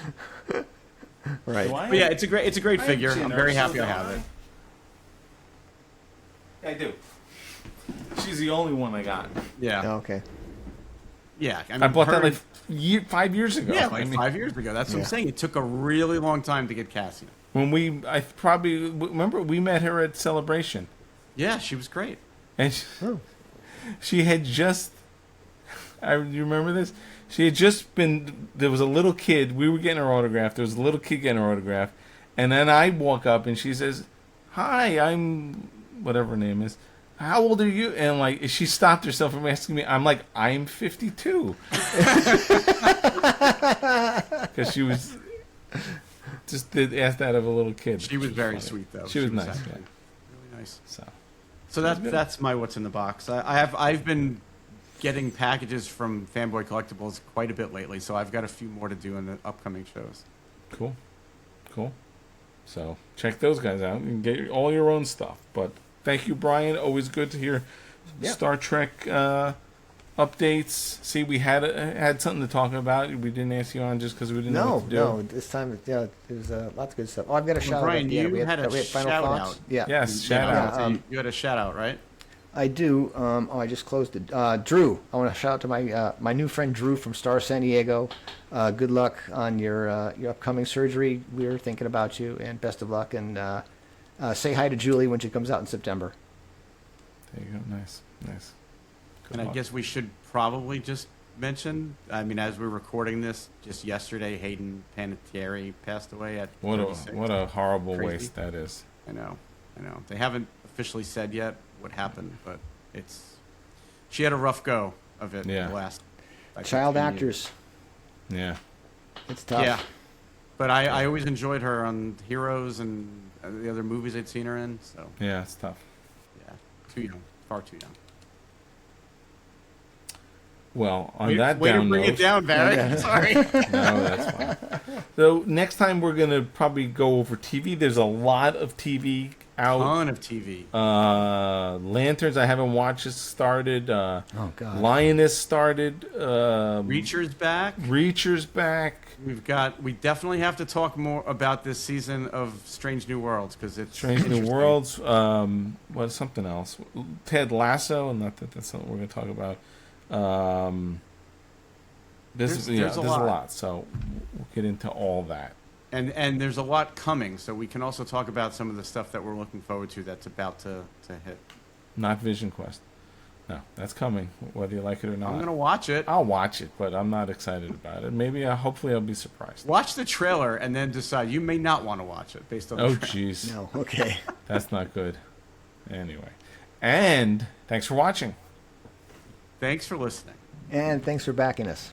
Speaker 3: Right.
Speaker 2: But yeah, it's a great
Speaker 1: I
Speaker 2: figure.
Speaker 1: have
Speaker 2: I'm
Speaker 1: Jyn
Speaker 2: very
Speaker 1: Erso,
Speaker 2: happy I
Speaker 1: don't
Speaker 2: have
Speaker 1: I?
Speaker 2: it.
Speaker 1: I do. She's the only one I got.
Speaker 2: Yeah,
Speaker 3: Oh, okay.
Speaker 2: yeah. I, mean,
Speaker 1: I bought that
Speaker 2: her-
Speaker 1: 5 years ago.
Speaker 2: yeah,
Speaker 1: I mean,
Speaker 2: 5 years ago. That's what I'm
Speaker 3: Yeah.
Speaker 2: saying. It took a really long time to get Cassian.
Speaker 1: when I probably remember we met her at Celebration,
Speaker 2: Yeah, she was great.
Speaker 1: and she had just. You remember this? She had just been. There was a little kid. We were getting her autograph. There was a little kid getting her autograph, and then I walk up and she says, "Hi, I'm whatever her name is. How old are you?" And she stopped herself from asking me. I'm like, "I'm 52," because she was just did ask that of a little kid.
Speaker 2: She was very
Speaker 1: funny.
Speaker 2: sweet, though.
Speaker 1: She was nice.
Speaker 2: actually
Speaker 1: Yeah.
Speaker 2: really nice.
Speaker 1: So
Speaker 2: That's my what's in the box. I've been getting packages from Fanboy Collectibles quite a bit lately, so I've got a few more to do in the upcoming shows.
Speaker 1: cool. So check those guys out and get all your own stuff. But thank you, Brian. Always good to hear
Speaker 3: Yeah.
Speaker 1: Star Trek updates. See, we had something to talk about. We didn't ask you on just because we didn't know
Speaker 3: No,
Speaker 1: what to do.
Speaker 3: no. This time, yeah, there's lots of good stuff. Oh, I've got a shout
Speaker 2: Brian,
Speaker 3: out. At the end.
Speaker 2: you
Speaker 3: We
Speaker 2: had a
Speaker 3: we final
Speaker 2: shout
Speaker 3: thoughts.
Speaker 2: out.
Speaker 3: Yeah.
Speaker 1: Yes, shout
Speaker 2: Yeah,
Speaker 1: out.
Speaker 3: out.
Speaker 2: you had a shout out, right?
Speaker 3: I do. I just closed it. Drew, I want to shout out to my new friend Drew from Star San Diego. Good luck on your upcoming surgery. We're thinking about you, and best of luck. And say hi to Julie when she comes out in September.
Speaker 1: There you go. Nice. Good
Speaker 2: And I
Speaker 1: luck.
Speaker 2: guess we should probably just mention, I mean, as we're recording this, just yesterday, Hayden Panettiere passed away at
Speaker 1: what
Speaker 2: 36.
Speaker 1: a horrible
Speaker 2: Crazy.
Speaker 1: waste that is.
Speaker 2: I know. They haven't officially said yet what happened, but she had a rough go of it
Speaker 1: Yeah.
Speaker 2: the last. I think,
Speaker 3: Child
Speaker 2: 10 years.
Speaker 3: actors.
Speaker 1: Yeah.
Speaker 3: It's tough.
Speaker 2: Yeah. But I always enjoyed her on Heroes and the other movies I'd seen her in, so
Speaker 1: Yeah, it's tough.
Speaker 2: yeah. Too young. Far too young.
Speaker 1: Well, on
Speaker 2: Way
Speaker 1: that
Speaker 2: to
Speaker 1: down
Speaker 2: bring
Speaker 1: note,
Speaker 2: it down, Barry.
Speaker 3: Yeah.
Speaker 2: Sorry.
Speaker 1: no, that's fine. So next time we're gonna probably go over TV. There's a lot of TV out.
Speaker 2: Ton of TV.
Speaker 1: Lanterns I haven't watched. It started.
Speaker 3: Oh God.
Speaker 1: Lioness started.
Speaker 2: Reacher's back.
Speaker 1: Reacher's back.
Speaker 2: We definitely have to talk more about this season of Strange New Worlds because it's
Speaker 1: Strange New
Speaker 2: interesting.
Speaker 1: Worlds. What's something else? Ted Lasso, and not that that's something we're gonna talk about. There's a lot. So we'll get into all that.
Speaker 2: And there's a lot coming, so we can also talk about some of the stuff that we're looking forward to that's about to hit.
Speaker 1: Not Vision Quest. No, that's coming, whether you like it or not.
Speaker 2: I'm gonna watch it.
Speaker 1: I'll watch it, but I'm not excited about it. Maybe, hopefully, I'll be surprised.
Speaker 2: Watch the trailer and then decide. You may not want to watch it based on the
Speaker 1: Oh,
Speaker 2: trailer.
Speaker 1: jeez.
Speaker 3: No, okay.
Speaker 1: That's not good. Anyway. And thanks for watching.
Speaker 2: Thanks for listening.
Speaker 3: And thanks for backing us.